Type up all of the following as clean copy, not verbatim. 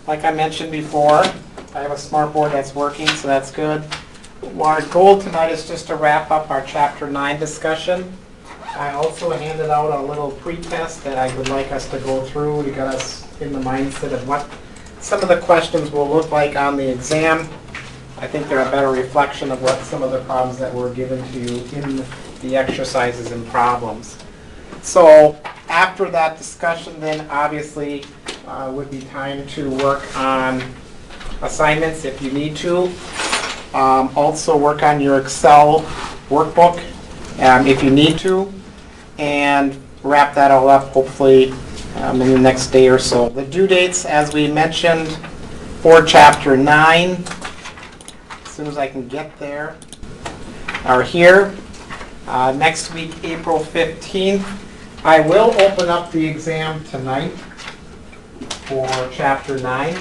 like I mentioned before, I have a smart board that's working, so that's good. Our goal tonight is just to wrap up our Chapter 9 discussion. I also handed out a little pre-test that I would like us to go through to get us in the mindset of what some of the questions will look like on the exam. I think they're a better reflection of what some of the problems that were given to you in the exercises and problems. So after that discussion, then obviously would be time to work on assignments if you need to. Also work on your Excel workbook if you need to, and wrap that all up hopefully in the next day or so. The due dates, as we mentioned, for Chapter 9, as soon as I can get there, are here. Next week, April 15th. I will open up the exam tonight for Chapter 9,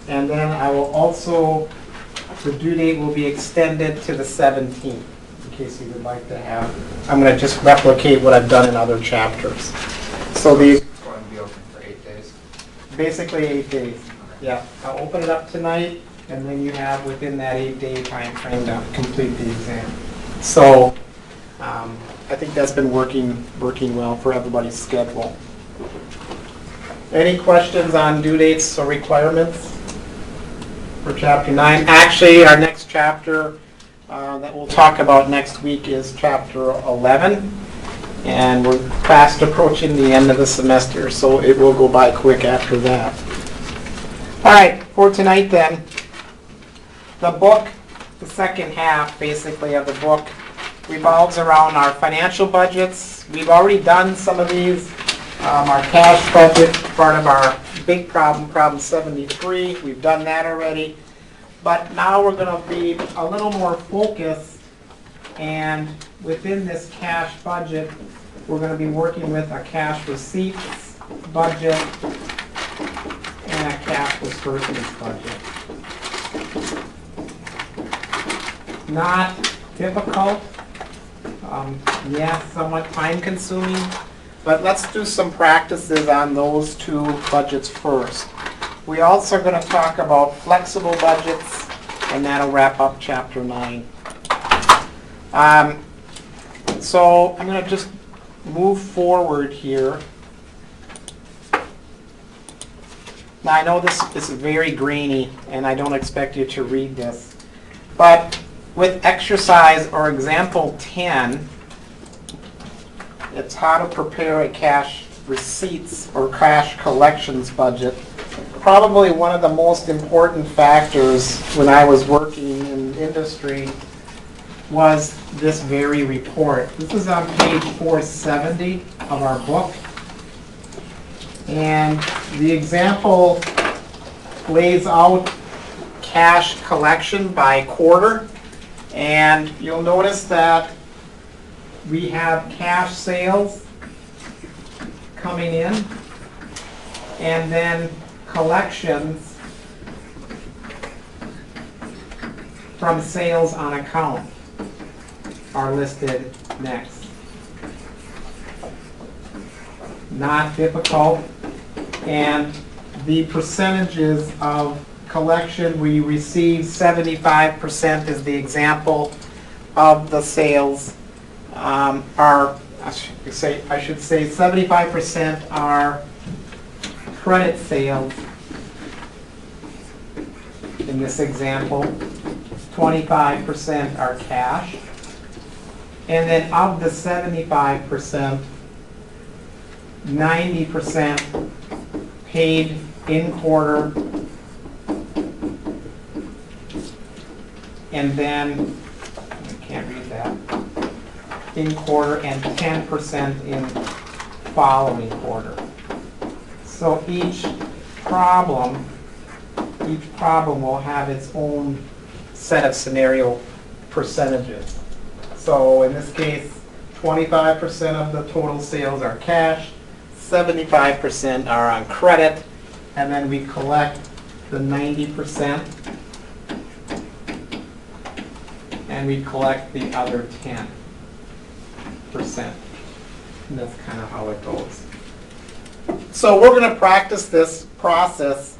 and then I will also, the due date will be extended to the 17th, in case you would like to have. I'm going to just replicate what I've done in other chapters. So these It's going to be open for 8 days. basically 8 days. Yeah, I'll open it up tonight, and then you have within that 8-day time frame to complete the exam. So I think that's been working well for everybody's schedule. Any questions on due dates or requirements for Chapter 9? Actually, our next chapter that we'll talk about next week is Chapter 11. And we're fast approaching the end of the semester, so it will go by quick after that. All right, for tonight then, the book, the second half basically of the book, revolves around our financial budgets. We've already done some of these. Our cash budget, part of our big problem, problem 73, we've done that already. But now we're going to be a little more focused, and within this cash budget, we're going to be working with a cash receipts budget and a cash disbursements budget. Not difficult. Yeah, somewhat time consuming, but let's do some practices on those two budgets first. We also are going to talk about flexible budgets, and that'll wrap up Chapter 9. So I'm going to just move forward here. Now I know this is very grainy, and I don't expect you to read this, but with exercise or example 10, it's how to prepare a cash receipts or cash collections budget. Probably one of the most important factors when I was working in industry was this very report. This is on page 470 of our book. And the example lays out cash collection by quarter. And you'll notice that we have cash sales coming in, and then collections from sales on account are listed next. Not difficult. And the percentages of collection, we receive 75% is the example of the sales are, I should say 75% are credit sales in this example, 25% are cash, and then of the 75%, 90% paid in quarter, and then, I can't read that, in quarter, and 10% in following quarter. So each problem will have its own set of scenario percentages. So in this case, 25% of the total sales are cash, 75% are on credit, and then we collect the 90%, and we collect the other 10%. And that's kind of how it goes. So we're going to practice this process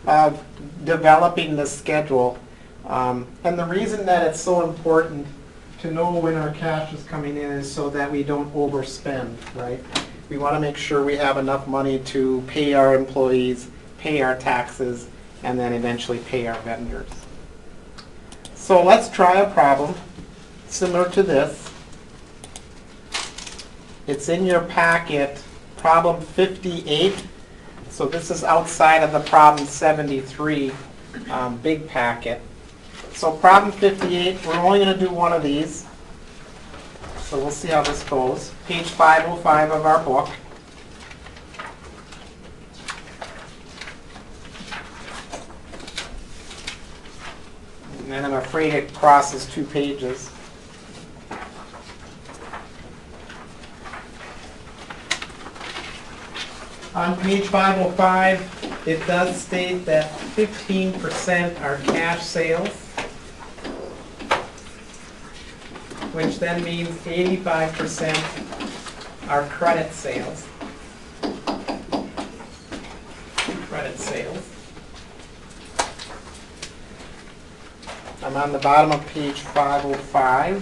developing the schedule. And the reason that it's so important to know when our cash is coming in is so that we don't overspend, right? We want to make sure we have enough money to pay our employees, pay our taxes, and then eventually pay our vendors. So let's try a problem similar to this. It's in your packet, problem 58. So this is outside of the problem 73 big packet. So problem 58, we're only going to do one of these. So we'll see how this goes. Page 505 of our book. And I'm afraid it crosses 2 pages. On page 505, it does state that 15% are cash sales, which then means 85% are credit sales. Credit sales. I'm on the bottom of page 505.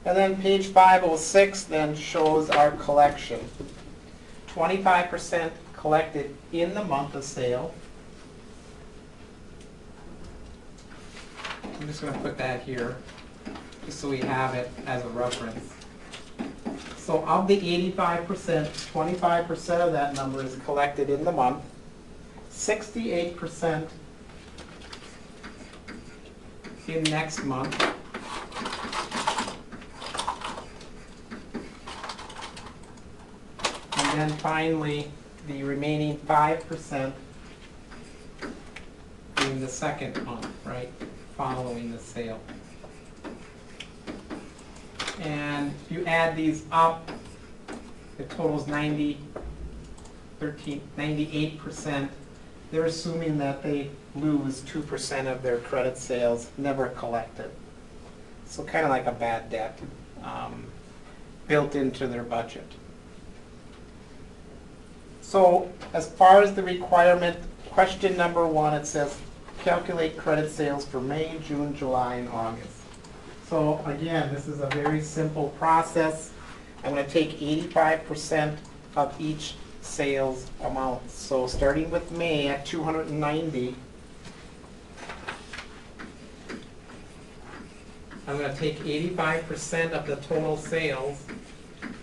And then page 506 then shows our collection. 25% collected in the month of sale. I'm just going to put that here, just so we have it as a reference. So of the 85%, 25% of that number is collected in the month. 68% in next month. And then finally, the remaining 5% in the second month, right, following the sale. And if you add these up, it totals 98%. They're assuming that they lose 2% of their credit sales, never collected. So kind of like a bad debt built into their budget. So as far as the requirement, question number 1, it says calculate credit sales for May, June, July, and August. So again, this is a very simple process. I'm going to take 85% of each sales amount. So starting with May at 290, I'm going to take 85% of the total sales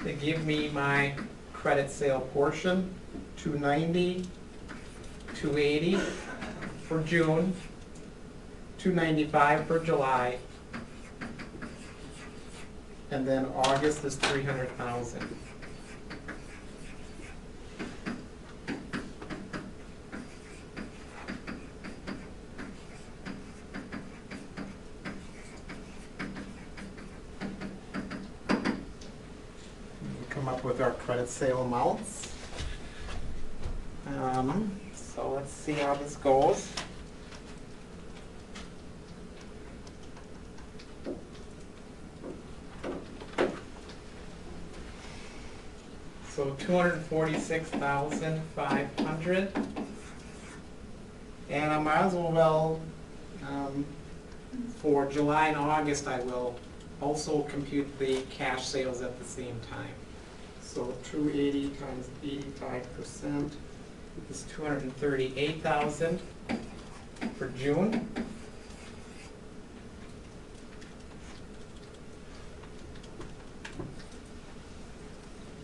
to give me my credit sale portion. 290, 280 for June, 295 for July, and then August is 300,000. Come up with our credit sale amounts. So let's see how this goes. So 246,500, and I might as well, for July and August, I will also compute the cash sales at the same time. So 280 times 85% is 238,000 for June.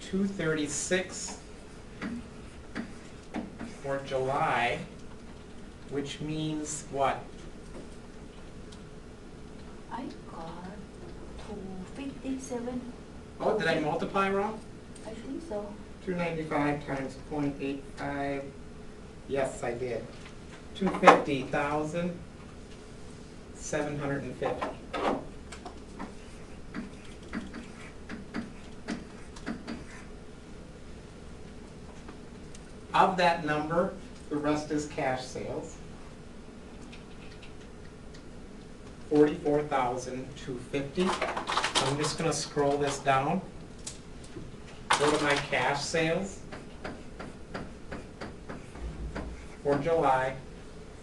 $236 for July, which means what? I got 257. Oh, did I multiply wrong? I think so. 295 times 0.85. Yes, I did. 250,750. Of that number, the rest is cash sales. $44,250. I'm just gonna scroll this down. Go to my cash sales. For July,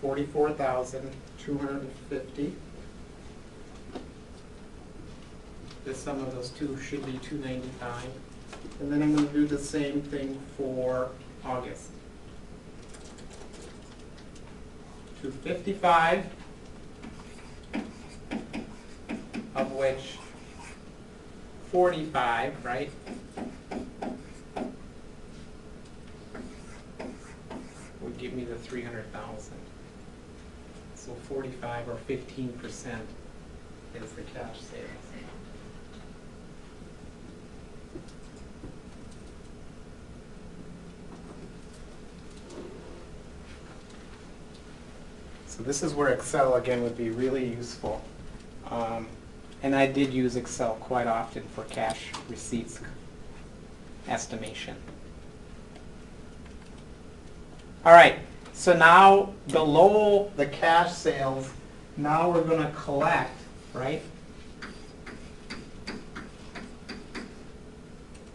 44,250. The sum of those two should be 295. And then I'm gonna do the same thing for August. 255, of which 45, right? Would give me the 300,000. So 45 or 15% is the cash sales. So this is where Excel, again, would be really useful. And I did use Excel quite often for cash receipts estimation. All right, so now below the cash sales, now we're going to collect, right,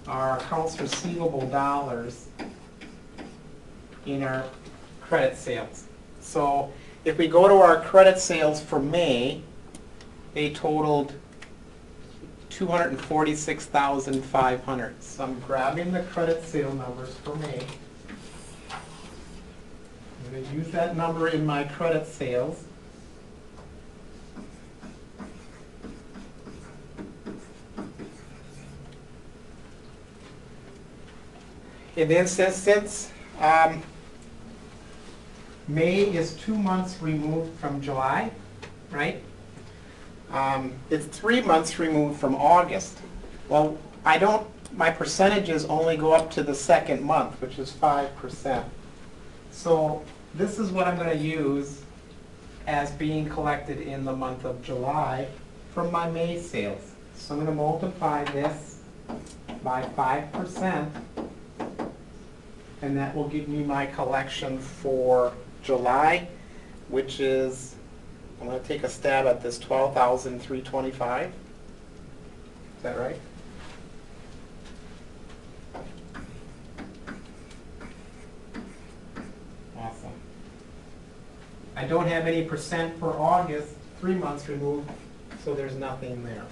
our accounts receivable dollars in our credit sales. So if we go to our credit sales for May, they totaled $246,500. So I'm grabbing the credit sale numbers for May. I'm going to use that number in my credit sales. In this instance, May is 2 months removed from July, right? It's 3 months removed from August. Well, my percentages only go up to the second month, which is 5%. So this is what I'm going to use as being collected in the month of July from my May sales. So I'm going to multiply this by 5%, and that will give me my collection for July, which is, I'm going to take a stab at this, $12,325. Is that right? Awesome. I don't have any percent for August, 3 months removed, so there's nothing there.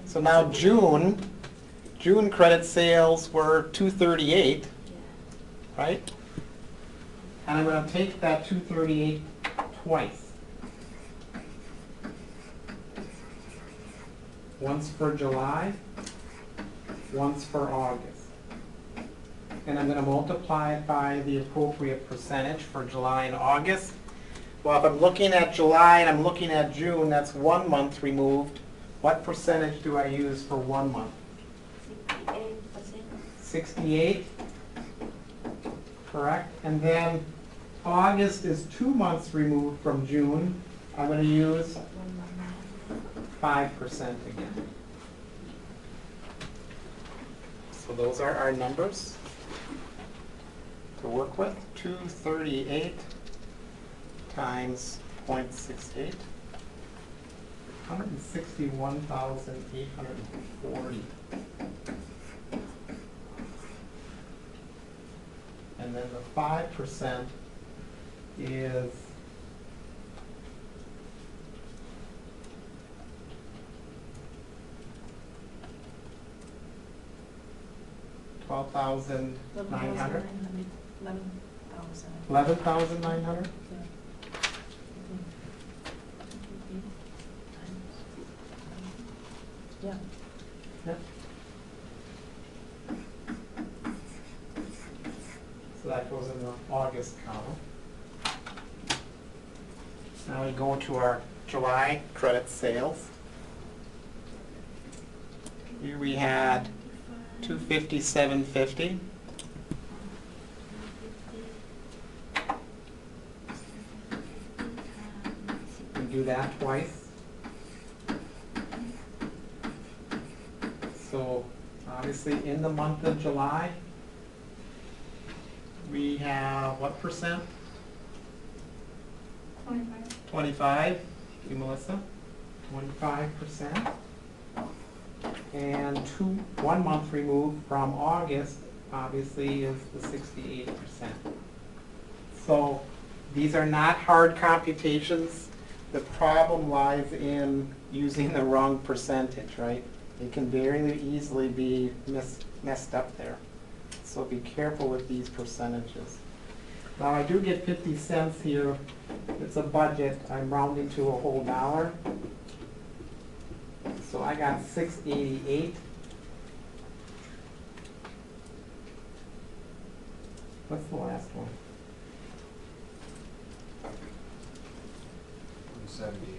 So now June credit sales were 238, right? And I'm going to take that 238 twice. Once for July, once for August. And I'm going to multiply it by the appropriate percentage for July and August. Well, if I'm looking at July and I'm looking at June, that's 1 month removed. What percentage do I use for 1 month? 68%. 68, correct. And then August is 2 months removed from June. I'm going to use 5% again. So those are our numbers to work with. 238 times 0.68. 161,840. And then the 5% is $12,900. 11,900. Yeah. Yep. So that goes in the August column. Now we go to our July credit sales. Here we had $257.50. We do that twice. So obviously in the month of July, we have what percent? 25. 25. You, Melissa? 25%. And 1 month removed from August, obviously, is the 68%. So these are not hard computations. The problem lies in using the wrong percentage, right? It can very easily be messed up there. So be careful with these percentages. Now I do get 50 cents here. It's a budget. I'm rounding to a whole dollar. So I got 688. What's the last one? 175.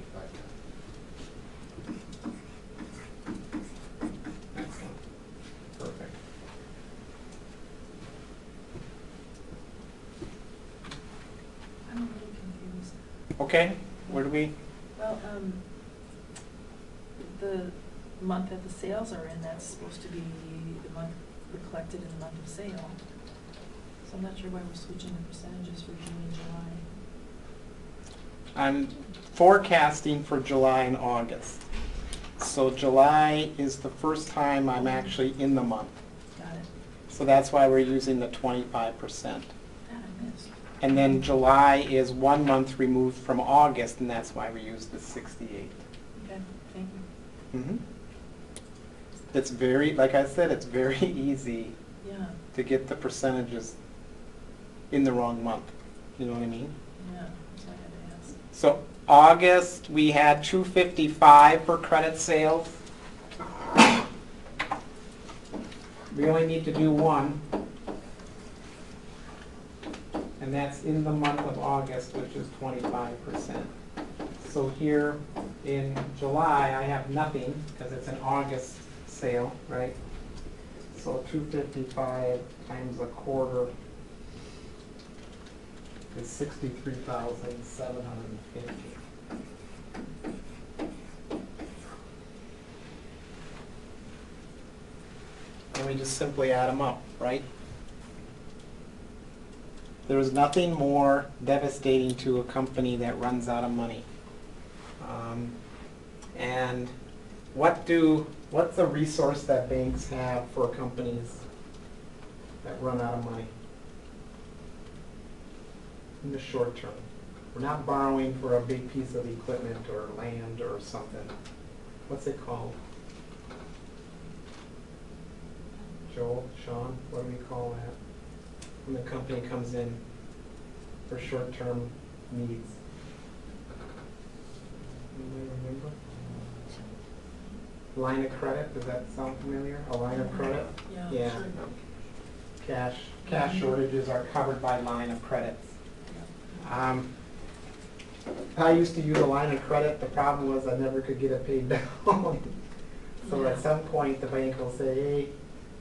Excellent. Perfect. I'm a little confused. Okay, where do we? Well, the month that the sales are in, that's supposed to be the month collected in the month of sale. So I'm not sure why we're switching the percentages for June and July. I'm forecasting for July and August. So July is the first time I'm actually in the month. Got it. So that's why we're using the 25%. That I missed. And then July is 1 month removed from August, and that's why we use the 68. Okay, thank you. Mm-hmm. It's very, like I said, it's very easy Yeah, to get the percentages in the wrong month. You know what I mean? yeah, so I had to ask. So August, we had 255 for credit sales. We only need to do one. And that's in the month of August, which is 25%. So here in July, I have nothing because it's an August sale, right? So 255 times a quarter is 63,750. And we just simply add them up, right? There is nothing more devastating to a company that runs out of money. And what's the resource that banks have for companies that run out of money in the short term? We're not borrowing for a big piece of equipment or land or something. What's it called? Joel, Sean, what do we call that? When the company comes in for short-term needs. Anybody remember? Line of credit, does that sound familiar? A line of credit? Yeah, sure. Cash shortages are covered by line of credits. I used to use a line of credit. The problem was I never could get it paid down. So at some point, the bank will say, hey,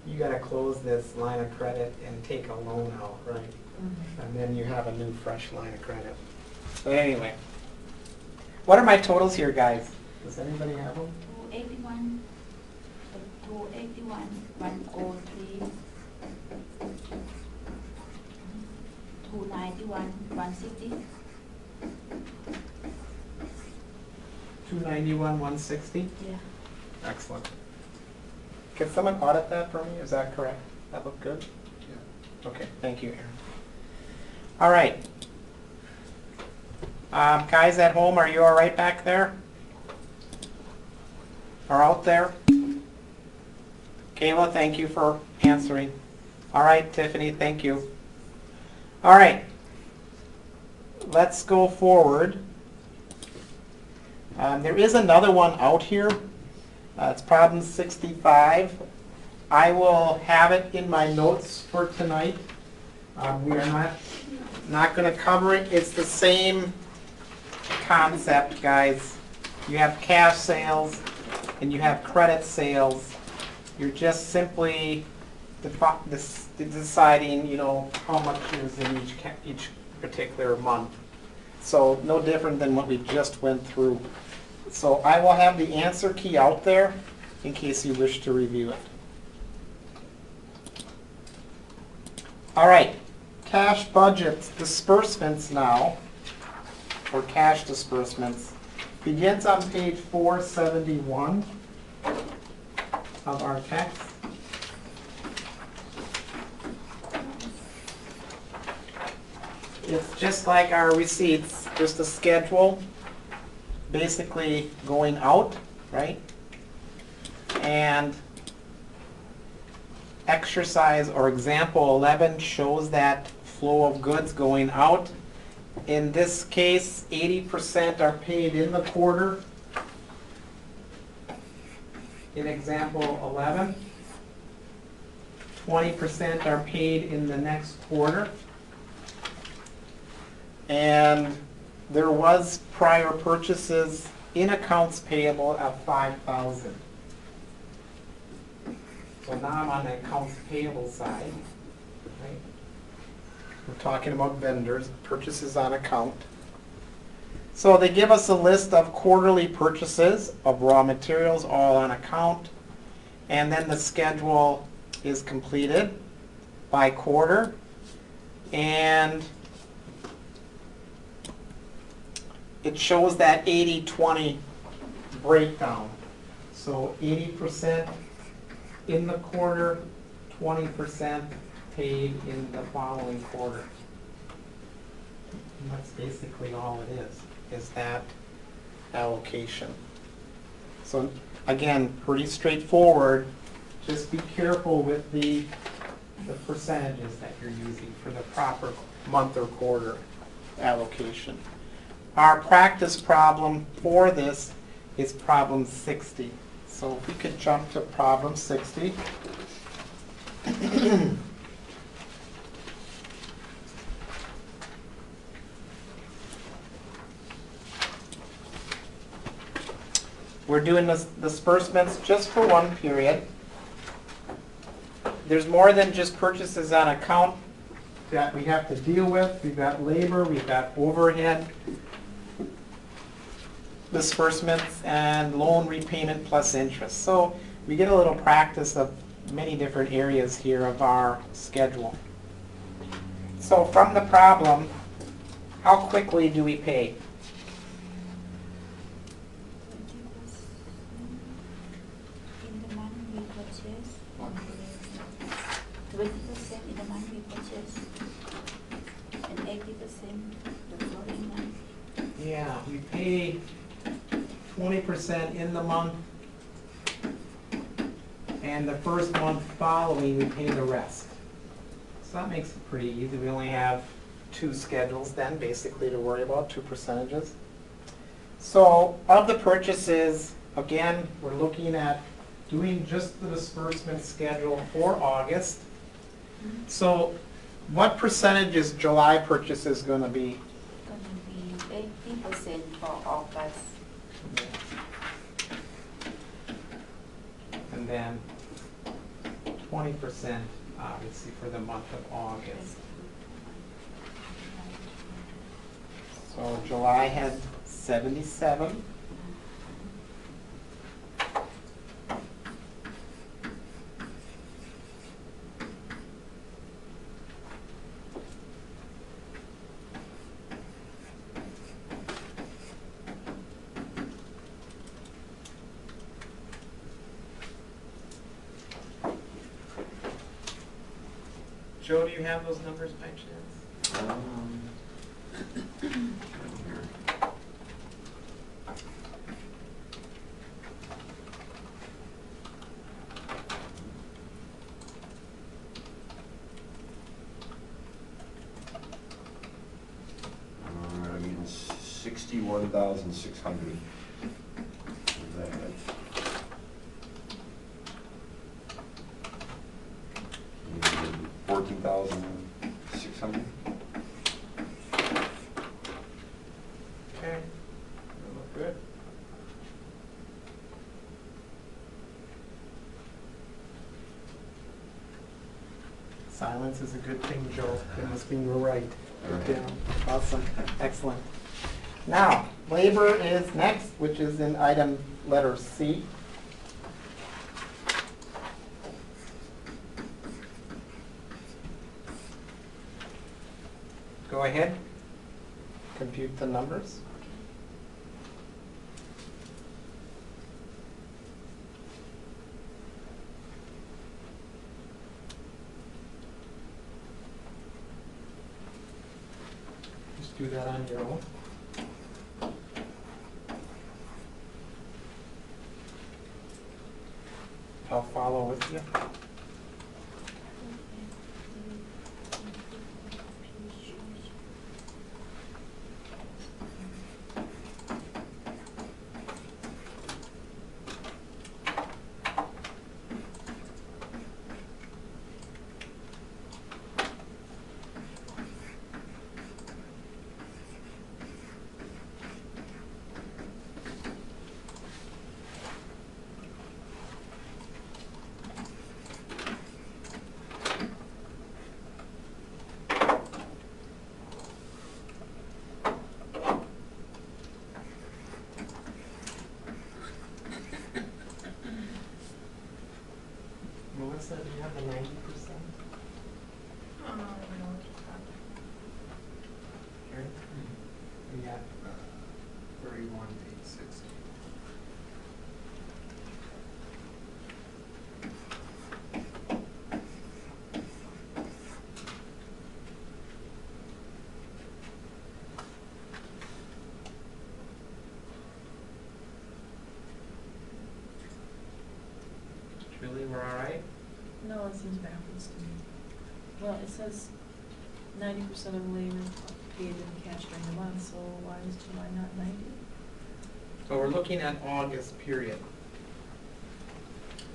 you got to close this line of credit and take a loan out, right? Mhm. And then you have a new fresh line of credit. But anyway, what are my totals here, guys? Does anybody have them? 281, 281, 103, 291, 160. 291, 160? Yeah. Excellent. Can someone audit that for me? Is that correct? That look good? Yeah. Okay, thank you, Aaron. All right. Guys at home, are you all right back there? Or out there? Kayla, thank you for answering. All right, Tiffany, thank you. All right. Let's go forward. There is another one out here. It's problem 65. I will have it in my notes for tonight. We are not going to cover it. It's the same concept, guys. You have cash sales and you have credit sales. You're just simply deciding, how much is in each particular month. So no different than what we just went through. So I will have the answer key out there in case you wish to review it. All right, cash budgets, disbursements now, or cash disbursements, begins on page 471 of our text. It's just like our receipts, just a schedule, basically going out, right? And exercise or example 11 shows that flow of goods going out. In this case, 80% are paid in the quarter. In example 11, 20% are paid in the next quarter. And there was prior purchases in accounts payable of 5,000. So now I'm on the accounts payable side, right? We're talking about vendors, purchases on account. So they give us a list of quarterly purchases of raw materials, all on account. And then the schedule is completed by quarter. And it shows that 80-20 breakdown. So 80% in the quarter, 20% paid in the following quarter. And that's basically all it is that allocation. So again, pretty straightforward. Just be careful with the percentages that you're using for the proper month or quarter allocation. Our practice problem for this is problem 60. So if we could jump to problem 60. We're doing this disbursements just for one period. There's more than just purchases on account that we have to deal with. We've got labor, we've got overhead, disbursements, and loan repayment plus interest. So we get a little practice of many different areas here of our schedule. So from the problem, how quickly do we pay? 20% in the month we purchase, and 80% the following month. Yeah, we pay 20% in the month, and the first month following we pay the rest. So that makes it pretty easy. We only have two schedules then, basically, to worry about, two percentages. So of the purchases, again, we're looking at doing just the disbursement schedule for August. So what percentage is July purchases going to be? Going to be 80% for August. And then 20% obviously for the month of August. So July had 77. Joe, do you have those numbers by chance? I mean, 61,600. Is that right? 14,600. Okay, that look good. Silence is a good thing, Joe. It must mean we're right. Yeah, awesome, excellent. Now, labor is next, which is in item letter C. go ahead, compute the numbers. Just do that on your own. I'll follow with you. Melissa, do you have the 90%? Here? We got 31,860. Julie, we're all right? No, it seems backwards to me. Well, it says 90% of labor paid in cash during the month, so why is July not 90? So we're looking at August period.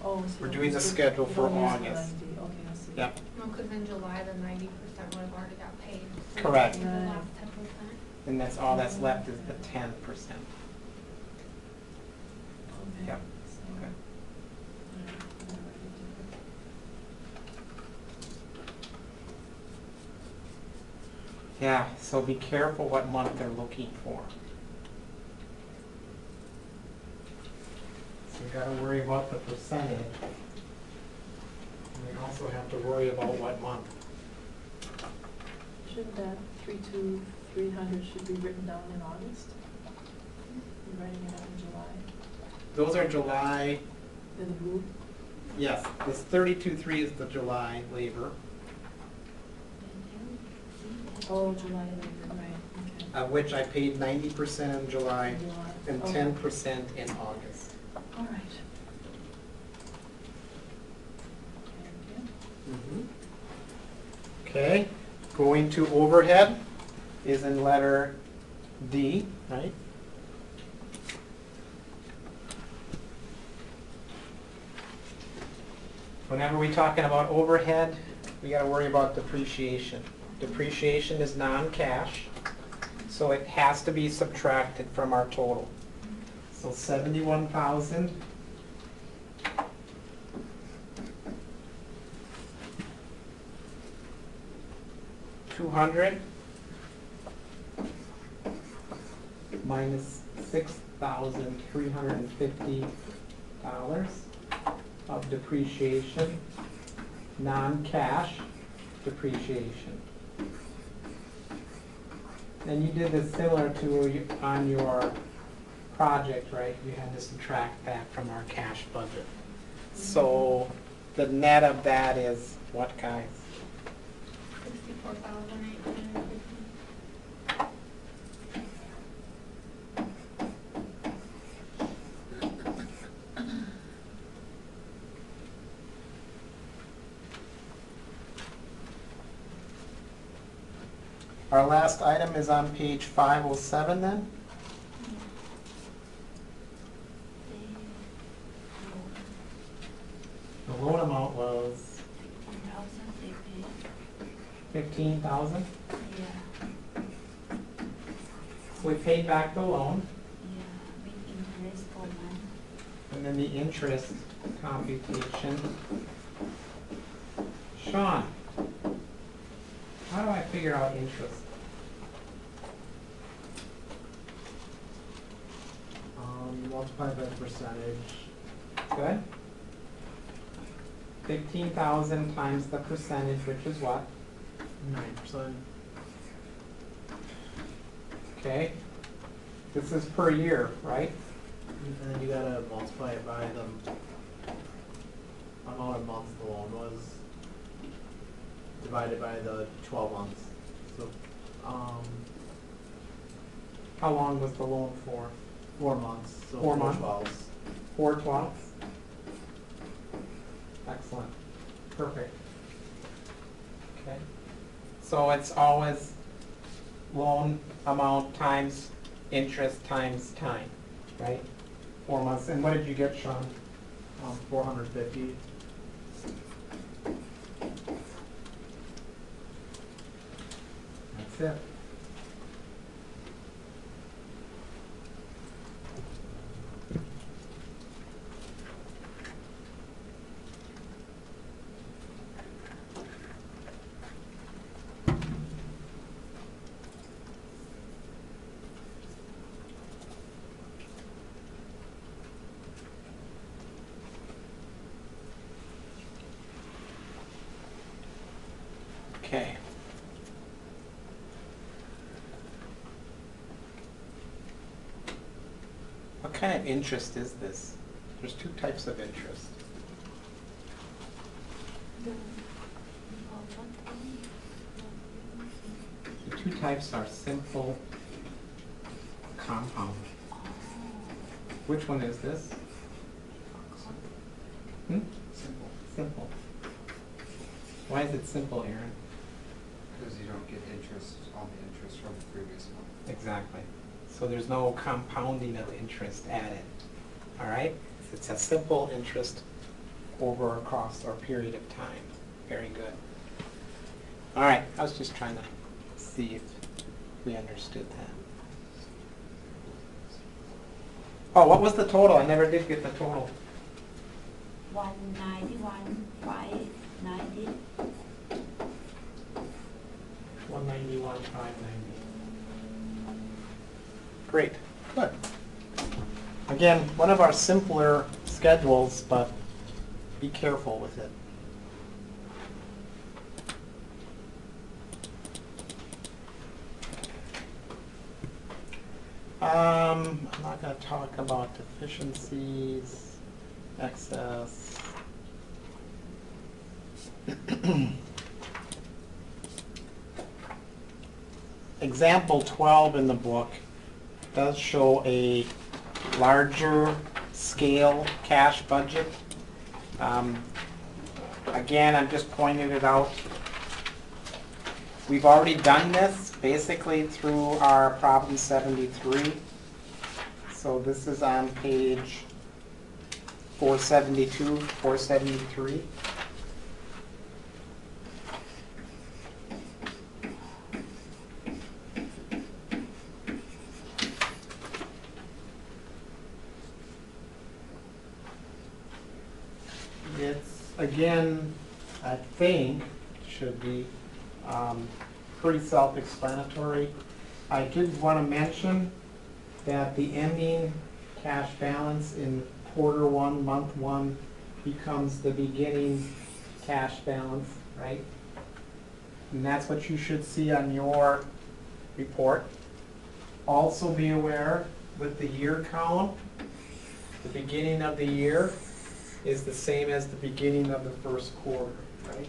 Oh, so We're you doing the don't use schedule you for don't use the August. 90. Okay, I see. Yep, No, because in July, the 90% would have already got paid. So Correct. The Right. last 10%. and that's all that's left is the 10%. Okay. Yep. So, Okay. alright, I'm gonna write it down. Yeah, so be careful what month they're looking for. So you gotta worry about the percentage. And we also have to worry about what month. Shouldn't that 300 should be written down in August? You're writing it out in July? Those are July, In the blue? yes, this 32.3 is the July labor, Oh, July labor, right, okay. which I paid 90% in July July. and Okay. 10% in August. All right. Thank you. Okay, going to overhead is in letter D, right? Whenever we're talking about overhead, we gotta worry about depreciation. Depreciation is non-cash, so it has to be subtracted from our total. So 71,000. $200 minus $6,350 of depreciation, non-cash depreciation. And you did this similar to on your project, right? You had to subtract that from our cash budget. So the net of that is what, guys? 64,850. Our last item is on page 507 then. The loan amount was 15,000. Yeah, So we paid back the loan, yeah, with interest per month. and then the interest computation. Sean, how do I figure out interest? Multiply by the percentage. Good. 15,000 times the percentage, which is what? 9%. Okay? This is per year, right? And then you gotta multiply it by the amount of months the loan was, divided by the 12 months. So, How long was the loan for? 4 months, so 4 4 months. 12s. 4/12? Excellent. Perfect. Okay. So it's always loan amount times interest times time, right? 4 months. And what did you get, Sean? 450. That's it. Okay. What kind of interest is this? There's two types of interest. The two types are simple compound. Which one is this? Simple. Simple. Why is it simple, Aaron? Because you don't get interest on the interest from the previous month. Exactly. So there's no compounding of interest added. All right? It's a simple interest over across a period of time. Very good. All right. I was just trying to see if we understood that. Oh, what was the total? I never did get the total. 191, 590. 191, 590. Great. Good. Again, one of our simpler schedules, but be careful with it. I'm not going to talk about deficiencies, excess. Example 12 in the book does show a larger scale cash budget. Again, I'm just pointing it out. We've already done this basically through our problem 73. So this is on page 472, 473. It's, again, I think, should be pretty self-explanatory. I did want to mention that the ending cash balance in quarter one, month one, becomes the beginning cash balance, right? And that's what you should see on your report. Also be aware with the year count, the beginning of the year is the same as the beginning of the first quarter, right?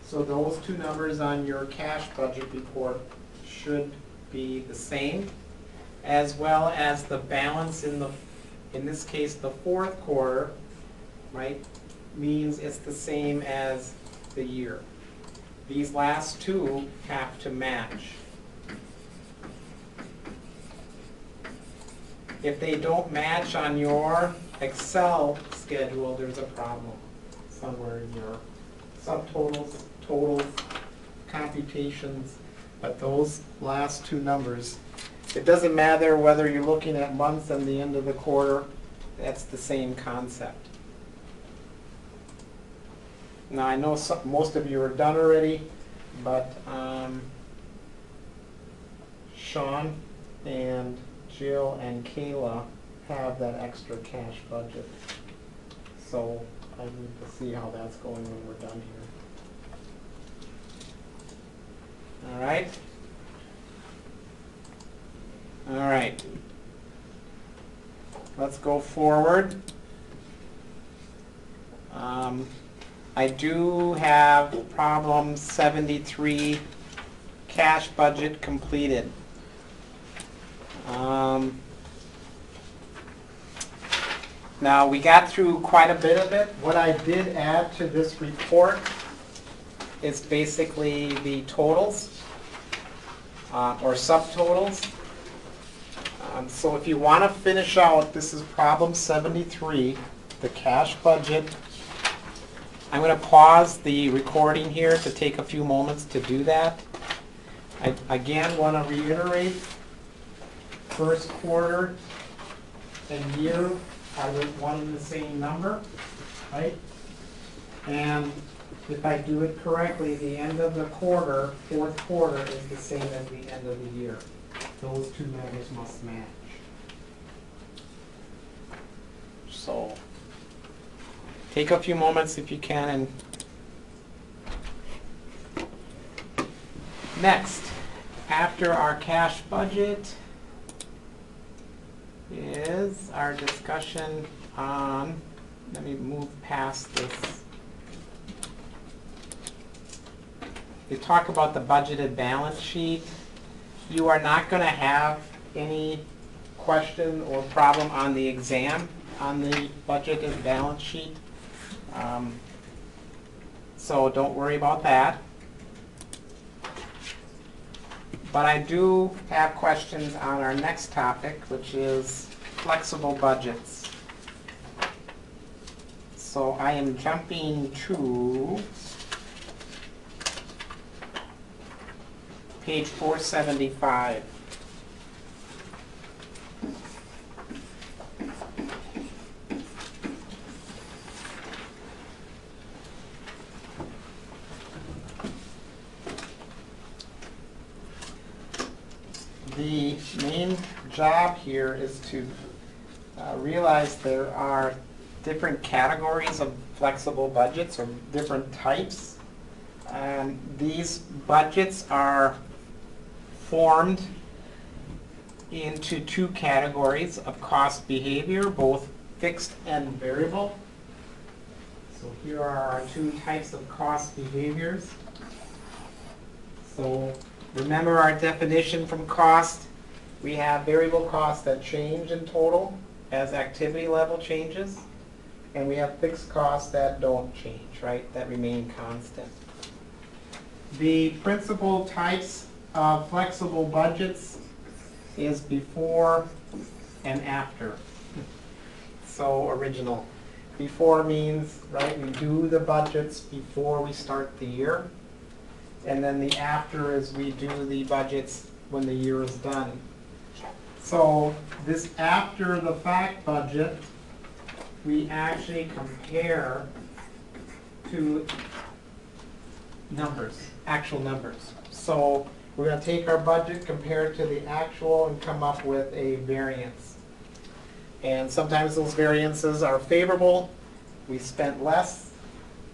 So those two numbers on your cash budget report should be the same, as well as the balance in this case, the fourth quarter, right, means it's the same as the year. These last two have to match. If they don't match on your Excel schedule, there's a problem somewhere in your subtotals, totals, computations, but those last two numbers, it doesn't matter whether you're looking at months and the end of the quarter, that's the same concept. Now I know most of you are done already, but Sean and Jill and Kayla have that extra cash budget. So I need to see how that's going when we're done here. All right. All right. Let's go forward. I do have problem 73, cash budget completed. Now, we got through quite a bit of it. What I did add to this report is basically the totals or subtotals. So if you want to finish out, this is problem 73, the cash budget. I'm going to pause the recording here to take a few moments to do that. I again want to reiterate, first quarter and year are one and the same number, right? And if I do it correctly, the end of the quarter, fourth quarter, is the same as the end of the year. Those two numbers must match. So, take a few moments if you can. And next, after our cash budget, is our discussion on, let me move past this. They talk about the budgeted balance sheet. You are not going to have any question or problem on the exam on the budgeted balance sheet. So don't worry about that. But I do have questions on our next topic, which is flexible budgets. So I am jumping to page 475. The main job here is to realize there are different categories of flexible budgets, or different types. These budgets are formed into two categories of cost behavior, both fixed and variable. So here are our two types of cost behaviors. So remember our definition from cost. We have variable costs that change in total as activity level changes, and we have fixed costs that don't change, right? That remain constant. The principal types of flexible budgets is before and after. So original. Before means, right, we do the budgets before we start the year. And then the after is we do the budgets when the year is done. So this after the fact budget, we actually compare to numbers, actual numbers. So we're going to take our budget, compare it to the actual, and come up with a variance. And sometimes those variances are favorable, we spent less,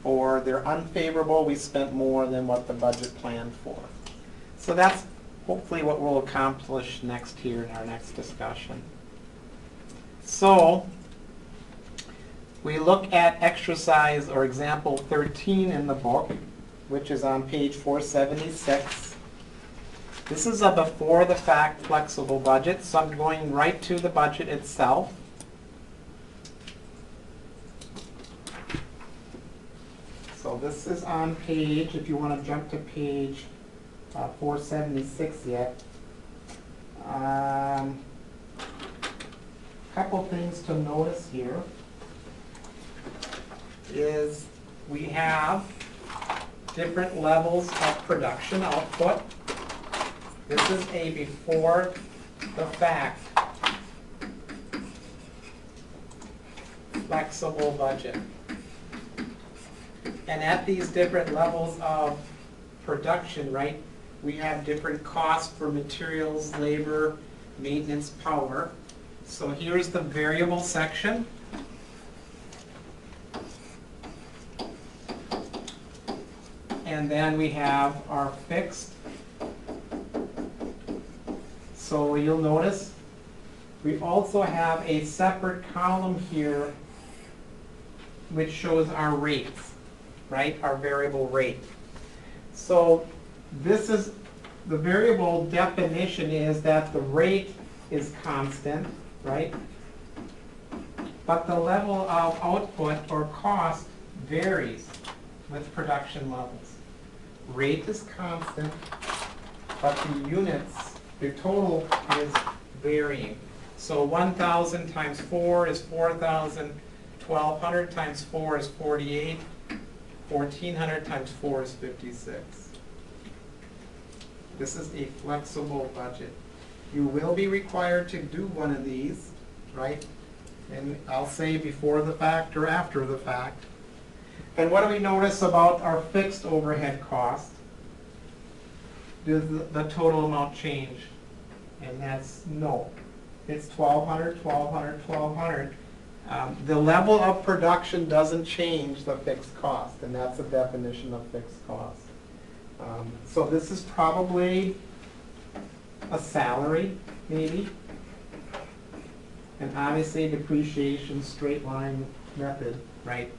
or they're unfavorable, we spent more than what the budget planned for. So that's hopefully what we'll accomplish next here in our next discussion. So we look at exercise or example 13 in the book, which is on page 476. This is a before the fact flexible budget, so I'm going right to the budget itself. So this is on page, if you want to jump to page 476 yet. Couple things to notice here is we have different levels of production output. This is a before the fact flexible budget. And at these different levels of production, right, we have different costs for materials, labor, maintenance, power. So here's the variable section. And then we have our fixed So you'll notice we also have a separate column here which shows our rates, right? Our variable rate. So this is, the variable definition is that the rate is constant, right? But the level of output or cost varies with production levels. Rate is constant, but the units, the total is varying. So 1,000 times 4 is 4,000, 1,200 times 4 is 48, 1,400 times 4 is 56. This is a flexible budget. You will be required to do one of these, right? And I'll say before the fact or after the fact. And what do we notice about our fixed overhead cost? Does the total amount change? And that's no. It's 1,200, 1,200, 1,200. The level of production doesn't change the fixed cost, and that's the definition of fixed cost. So this is probably a salary, maybe. And obviously depreciation, straight line method, right?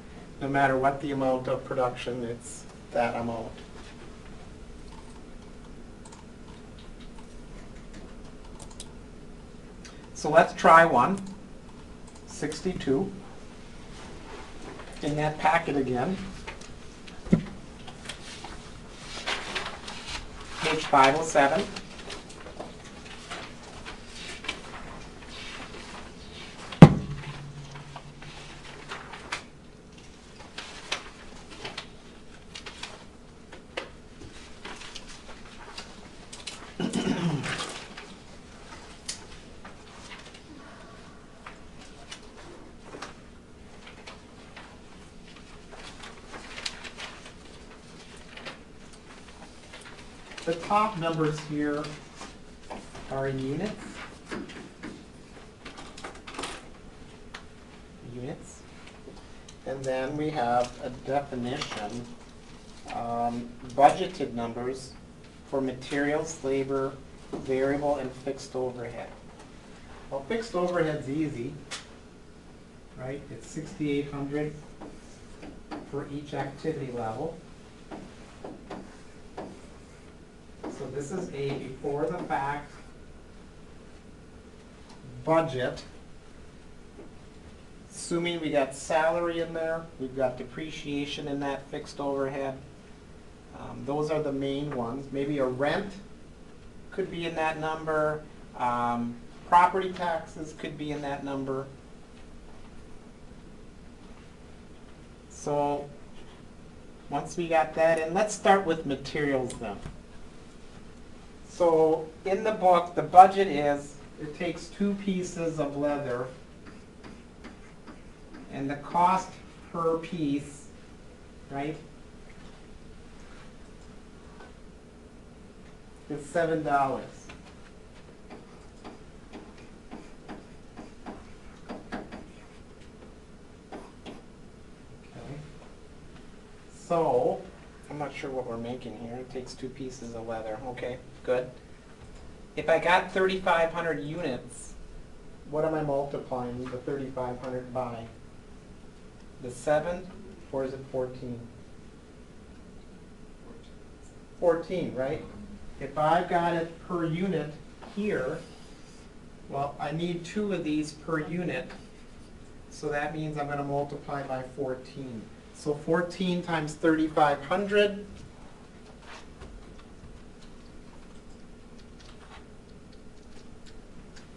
No matter what the amount of production, it's that amount. So let's try one. 62. In that packet again. Page 507. The top numbers here are in units. Units. And then we have a definition, budgeted numbers for materials, labor, variable, and fixed overhead. Well, fixed overhead's easy, right? It's 6,800 for each activity level. So this is a before the fact budget. Assuming we got salary in there, we've got depreciation in that fixed overhead. Those are the main ones. Maybe a rent could be in that number. Property taxes could be in that number. So once we got that in, let's start with materials then. So in the book, the budget is, it takes 2 pieces of leather, and the cost per piece, right, is $7. Okay. So, I'm not sure what we're making here. It takes 2 pieces of leather. Okay, good. If I got 3,500 units, what am I multiplying the 3,500 by? The 7, or is it 14? 14, right? If I've got it per unit here, well, I need 2 of these per unit. So that means I'm going to multiply by 14. So 14 times 3,500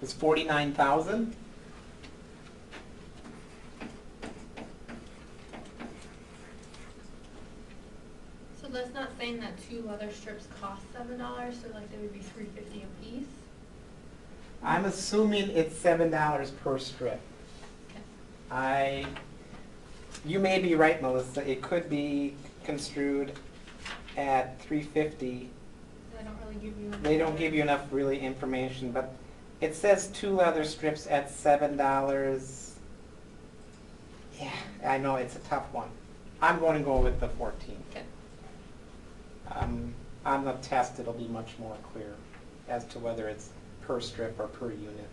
is 49,000. So that's not saying that 2 leather strips cost $7, so like they would be $3.50 a piece? I'm assuming it's $7 per strip. Okay. You may be right, Melissa. It could be construed at $3.50. They don't really give you. They don't give you enough really information, but it says 2 leather strips at $7. Yeah, I know it's a tough one. I'm going to go with the 14. Okay. On the test, it'll be much more clear as to whether it's per strip or per unit.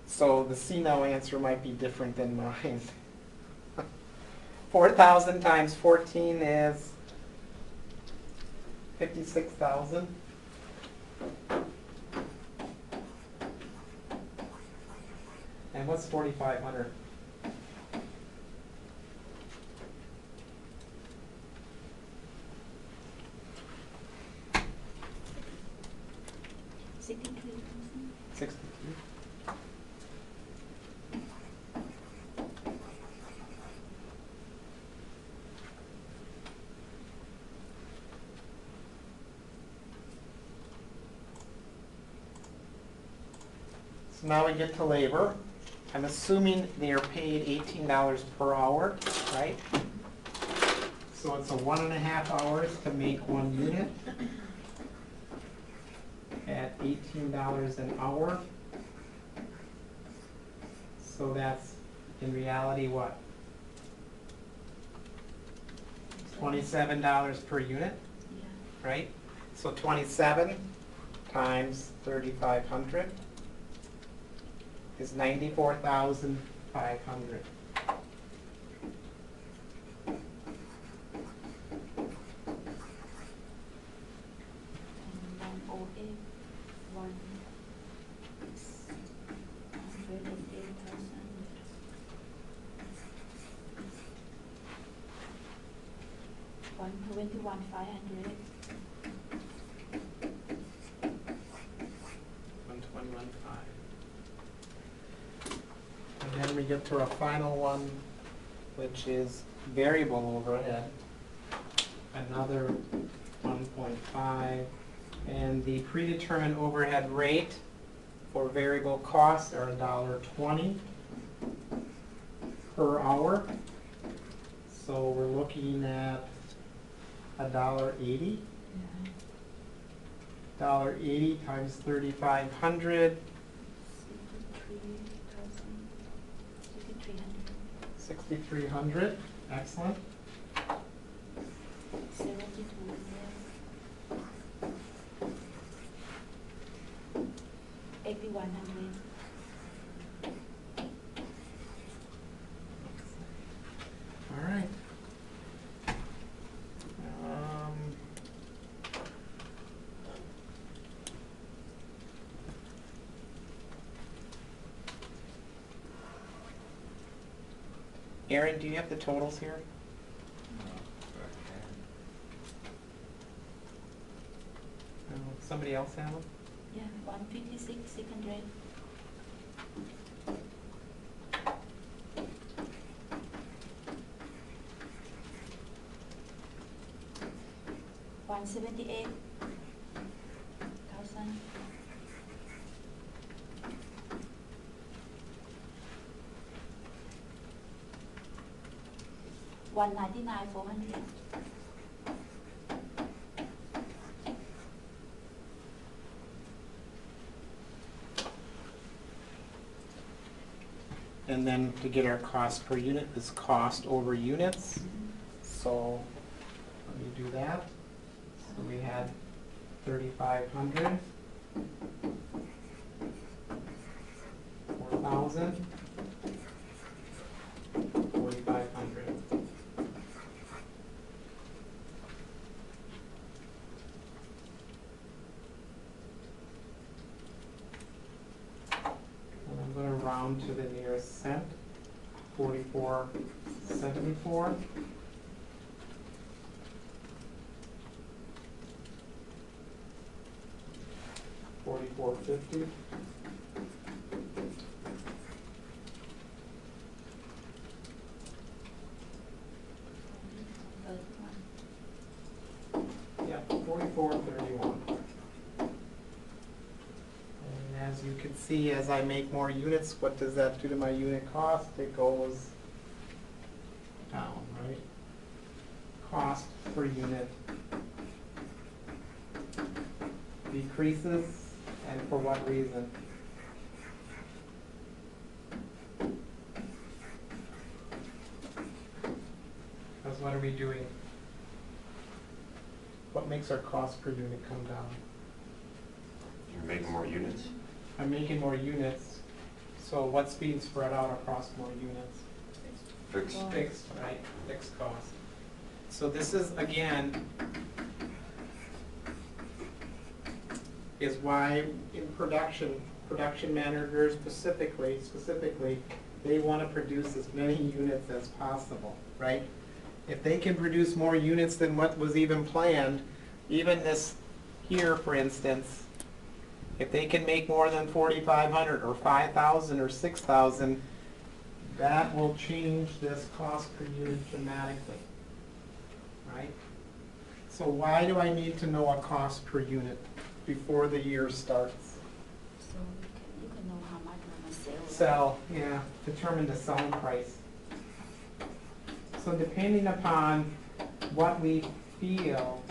So the C now answer might be different than mine. 4,000 times 14 is 56,000. And what's 4,500? $63,000. 62. So now we get to labor. I'm assuming they are paid $18 per hour, right? So it's a 1.5 hours to make 1 unit at $18 an hour. So that's in reality what? $27 per unit, Yeah. right? So 27 times 3,500 is 94,500. And 108, 108,000. 121,500. 121,500. And then we get to our final one, which is variable overhead. Another 1.5. And the predetermined overhead rate for variable costs are $1.20 per hour. So we're looking at $1.80. Yeah. $1.80 times 3,500, 6,300. Excellent. 8,100. All right. Aaron, do you have the totals here? Somebody else have them? Yeah, 156,600. $178,000. 199,400. And then to get our cost per unit is cost over units. So let me do that. So we had 3,500, 4,000, 4,500. And I'm going to round to the nearest cent, 44.74. 44.50. Yeah, 44.31. And as you can see, as I make more units, what does that do to my unit cost? It goes down, right? Cost per unit decreases, and for what reason? Because what are we doing? What makes our cost per unit come down? You're making more units? I'm making more units, so what's being spread out across more units? Fixed. Well, Fixed, right, fixed cost. So this is, again, is why in production managers specifically, they want to produce as many units as possible, right? If they can produce more units than what was even planned, even this here, for instance, if they can make more than 4,500 or 5,000 or 6,000, that will change this cost per unit dramatically, right? So why do I need to know a cost per unit before the year starts? So you can know how much I'm gonna sell. Sell, yeah, determine the selling price. So depending upon what we feel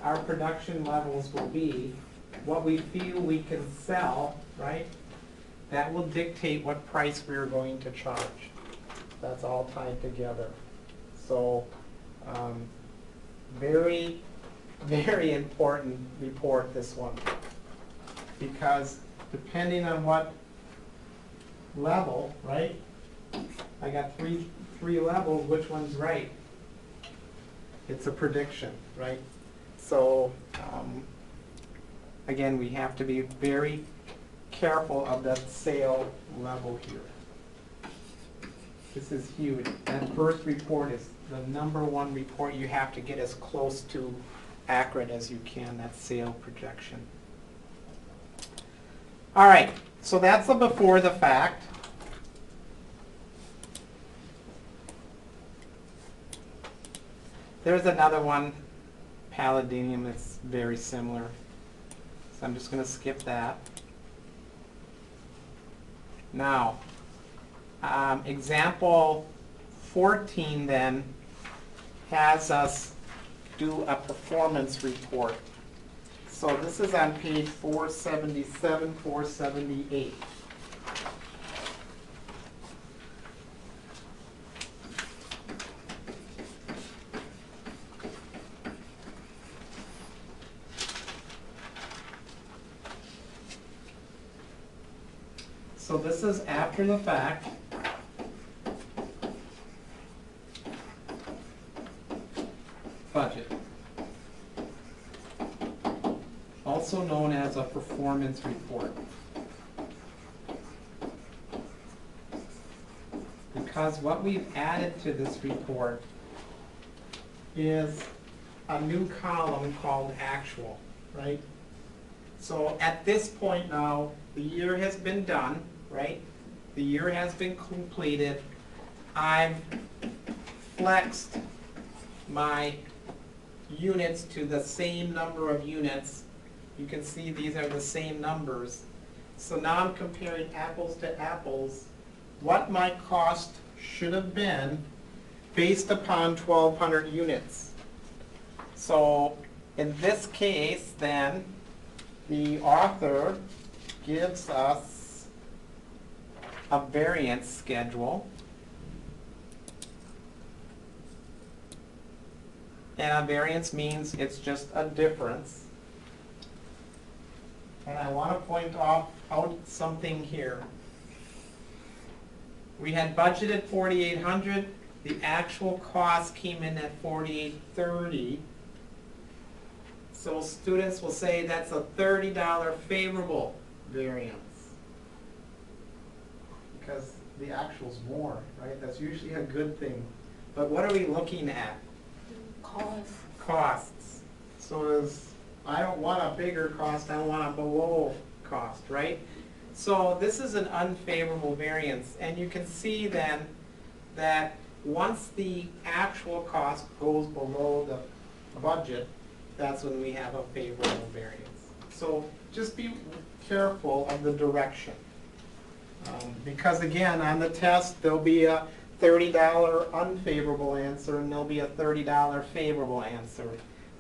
our production levels will be, what we feel we can sell, right? That will dictate what price we're going to charge. That's all tied together. So, very, very important report, this one. Because depending on what level, right? I got three levels, which one's right? It's a prediction, right? So, again, we have to be very careful of that sale level here. This is huge. That first report is the #1 report. You have to get as close to accurate as you can, that sale projection. All right, so that's the before the fact. There's another one, palladium, it's very similar. So I'm just going to skip that. Now, example 14 then has us do a performance report. So this is on page 477, 478. So this is after the fact. Budget. Also known as a performance report. Because what we've added to this report is a new column called actual, right? So at this point now, the year has been done, right? The year has been completed. I've flexed my units to the same number of units. You can see these are the same numbers. So now I'm comparing apples to apples, what my cost should have been based upon 1,200 units. So in this case, then, the author gives us a variance schedule. And a variance means it's just a difference. And I want to point out something here. We had budgeted 4,800. The actual cost came in at 4,830. So students will say that's a $30 favorable variance. Because the actual's more, right? That's usually a good thing. But what are we looking at? Cost. Costs. So I don't want a bigger cost, I want a below cost, right? So this is an unfavorable variance. And you can see then that once the actual cost goes below the budget, that's when we have a favorable variance. So just be careful of the direction. Because again, on the test, there'll be a $30 unfavorable answer and there'll be a $30 favorable answer.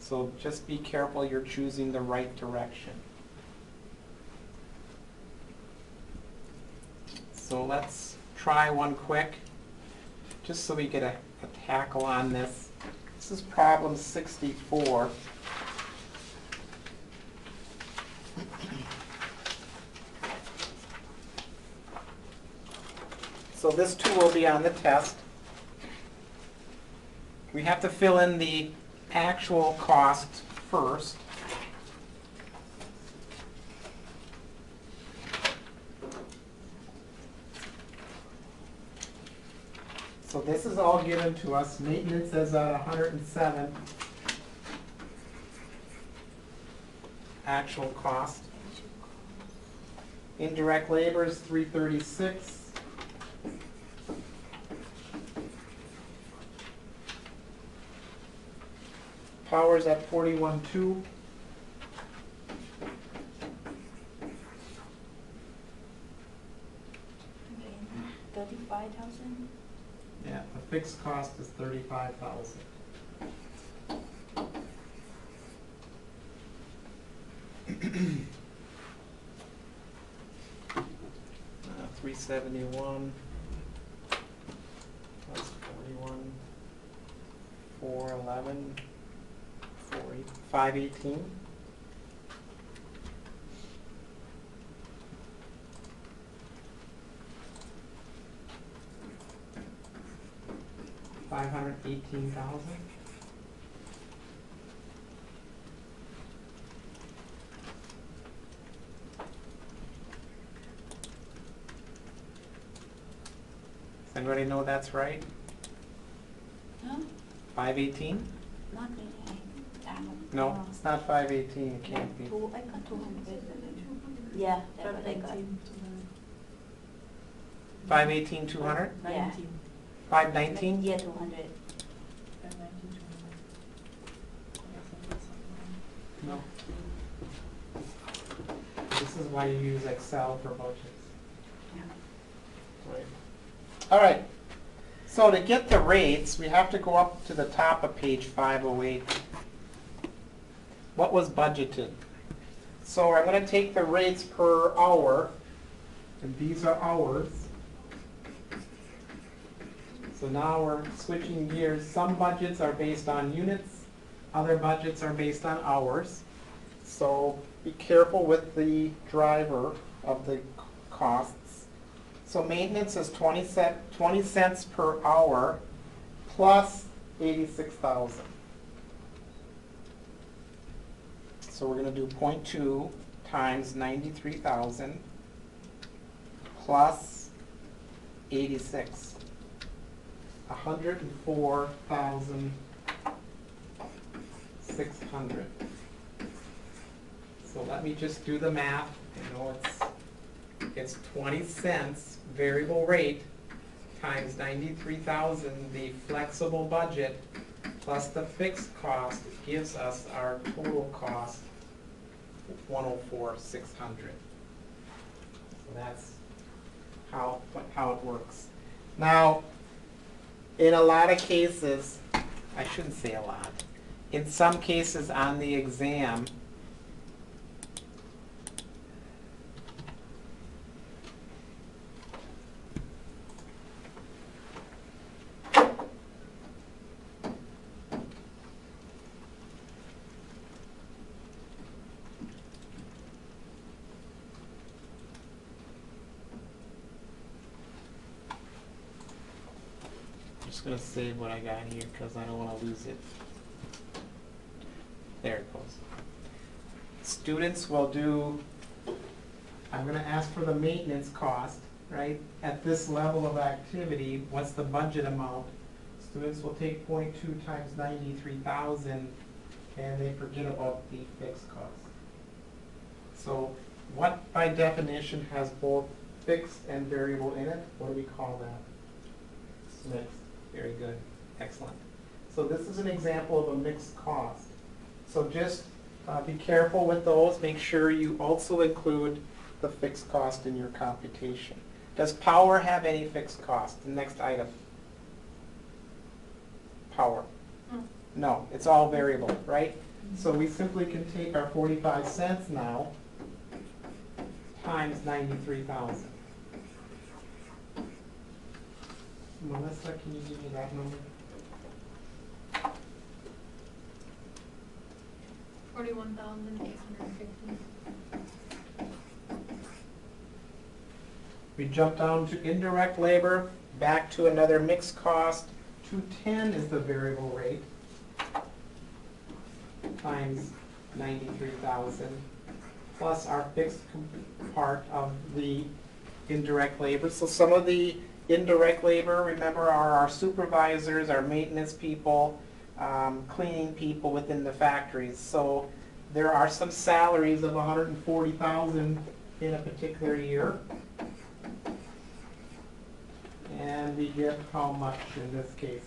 So just be careful you're choosing the right direction. So let's try one quick, just so we get a tackle on this. This is problem 64. So this too will be on the test. We have to fill in the actual cost first. So this is all given to us. Maintenance is at 107. Actual cost. Indirect labor is 336. Power's at 41.2. $35,000? Yeah, the fixed cost is 35,000. 371 plus 41, 411, 40, 518. $518,000. Does anybody know that's right? No, 518? not really. I don't No, know. it's not 518. It can't be. I got 200. Yeah, that's what I got. 518, 200? Yeah. 519? Yeah, 200. No. This is why you use Excel for budgets. Yeah. Right. All right. So to get the rates, we have to go up to the top of page 508. What was budgeted? So I'm going to take the rates per hour, and these are hours. So now we're switching gears. Some budgets are based on units, other budgets are based on hours. So be careful with the driver of the costs. So maintenance is 20 cents per hour plus 86,000. So we're going to do 0.2 times 93,000 plus 86. 104,600. So let me just do the math. You know, it's 20 cents variable rate times 93,000, the flexible budget, plus the fixed cost gives us our total cost, 104,600. So that's how it works. Now, in a lot of cases, I shouldn't say a lot, in some cases on the exam, I'm just going to save what I got here because I don't want to lose it. There it goes. Students will do, I'm going to ask for the maintenance cost, right? At this level of activity, what's the budget amount? Students will take 0.2 times 93,000 and they forget about the fixed cost. So what by definition has both fixed and variable in it? What do we call that? It's mixed. Very good. Excellent. So this is an example of a mixed cost. So just be careful with those. Make sure you also include the fixed cost in your computation. Does power have any fixed cost? The next item. Power. No, it's all variable, right? So we simply can take our 45 cents now times 93,000. Melissa, can you give me that number? 41,850. We jump down to indirect labor, back to another mixed cost. 210 is the variable rate times 93,000 plus our fixed part of the indirect labor. So some of the indirect labor, remember, are our supervisors, our maintenance people, cleaning people within the factories. So there are some salaries of 140,000 in a particular year. And we get how much in this case?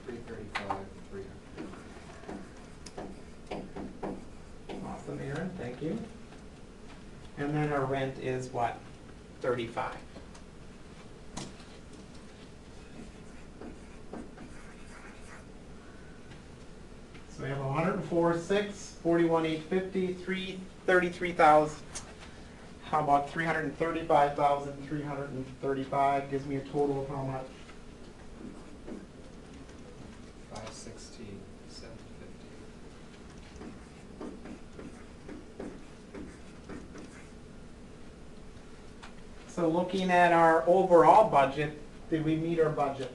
335, 300. Awesome, Aaron, thank you. And then our rent is what? 35. So we have 104,600, 41,850, 33,000. How about 335,335 gives me a total of how much? 516, 750. So looking at our overall budget, did we meet our budget?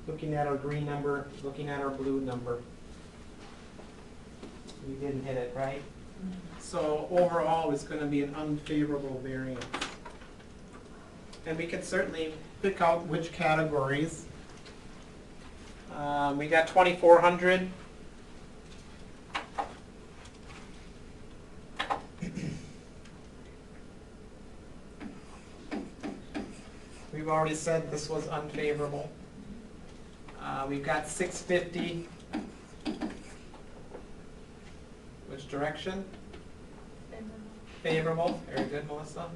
Looking at our green number, looking at our blue number. We didn't hit it, right? So overall, it's going to be an unfavorable variance. And we can certainly pick out which categories. We got 2,400. We've already said this was unfavorable. We've got 650. Which direction? Favorable. Very good, Melissa.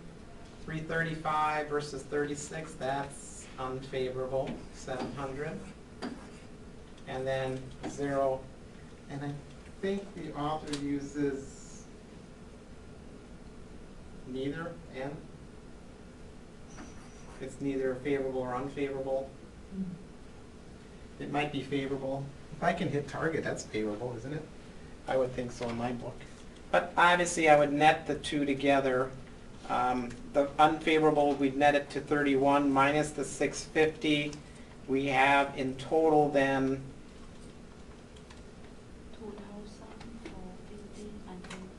335 versus 36, that's unfavorable, 700. And then 0. And I think the author uses neither and. It's neither favorable or unfavorable. It might be favorable. If I can hit target, that's favorable, isn't it? I would think so in my book. But obviously, I would net the two together. The unfavorable, we'd net it to 31 minus the 650. We have in total then 2,450 and then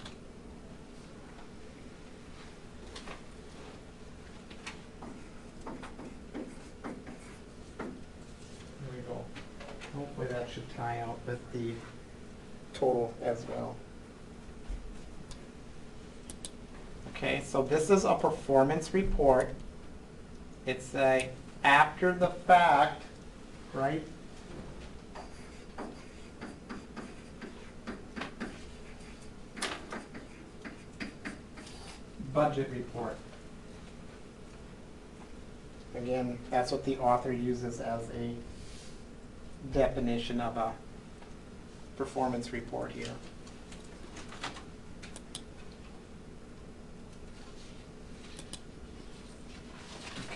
There we go. Hopefully that should tie out with the total as well. Okay, so this is a performance report. It's a after the fact, right? Budget report. Again, that's what the author uses as a definition of a performance report here.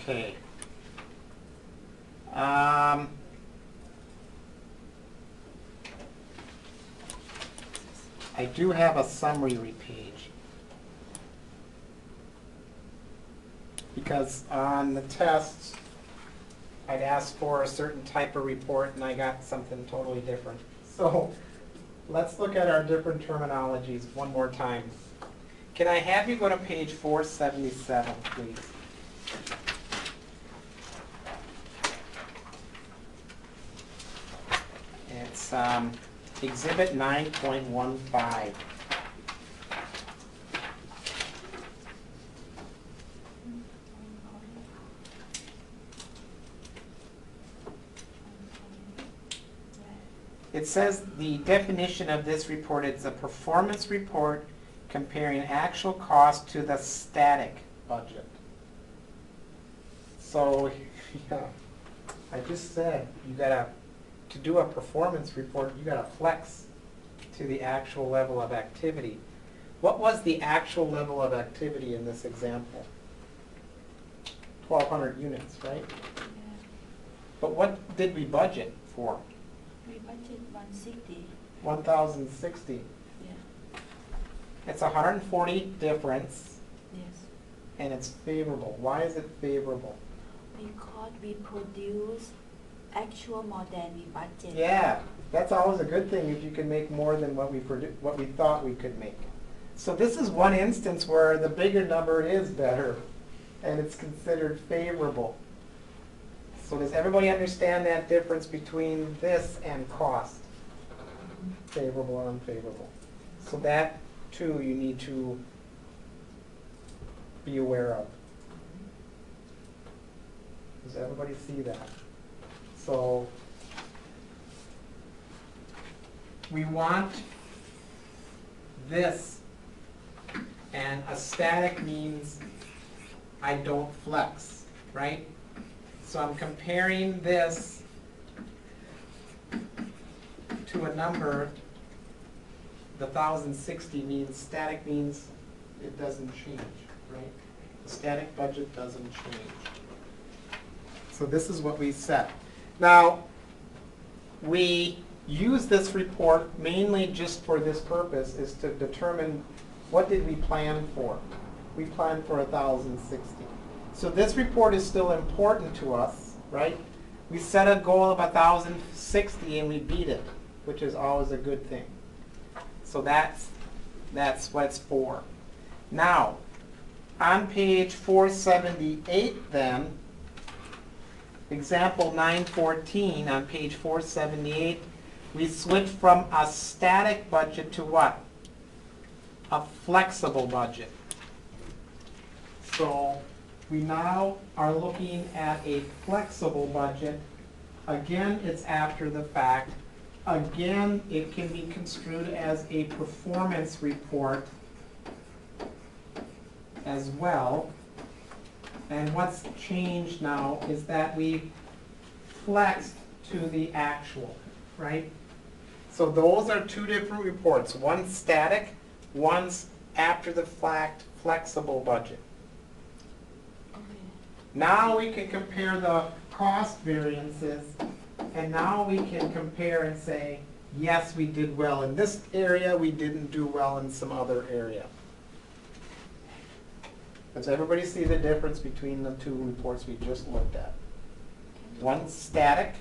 Okay. I do have a summary page. Because on the test, I'd asked for a certain type of report and I got something totally different. So let's look at our different terminologies one more time. Can I have you go to page 477, please? It's Exhibit 9.15. It says the definition of this report is a performance report comparing actual cost to the static budget. So, yeah, I just said to do a performance report, you gotta flex to the actual level of activity. What was the actual level of activity in this example? 1,200 units, right? yeah. But what did we budget for? We budget 160, 1,060. yeah, It's 140 difference, yes. and it's favorable. Why is it favorable? Because we produce actual more than we budget. Yeah, that's always a good thing if you can make more than what we thought we could make. So this is one instance where the bigger number is better, and it's considered favorable. So does everybody understand that difference between this and cost? Favorable and unfavorable. So that too you need to be aware of. Does everybody see that? So we want this, and a static means I don't flex, right? So I'm comparing this to a number. The 1,060 means static means it doesn't change, right? The static budget doesn't change. So this is what we set. Now, we use this report mainly just for this purpose, is to determine what did we plan for. We planned for 1,060. So this report is still important to us, right? We set a goal of 1,060 and we beat it, which is always a good thing. So that's what it's for. Now, on page 478 then, example 914 on page 478, we switch from a static budget to what? A flexible budget. So we now are looking at a flexible budget. Again, it's after the fact. Again, it can be construed as a performance report as well. And what's changed now is that we flexed to the actual, right? So those are two different reports. One's static, one's after the fact flexible budget. Okay. Now we can compare the cost variances, and now we can compare and say, yes, we did well in this area, we didn't do well in some other area. Does everybody see the difference between the two reports we just looked at? One's static,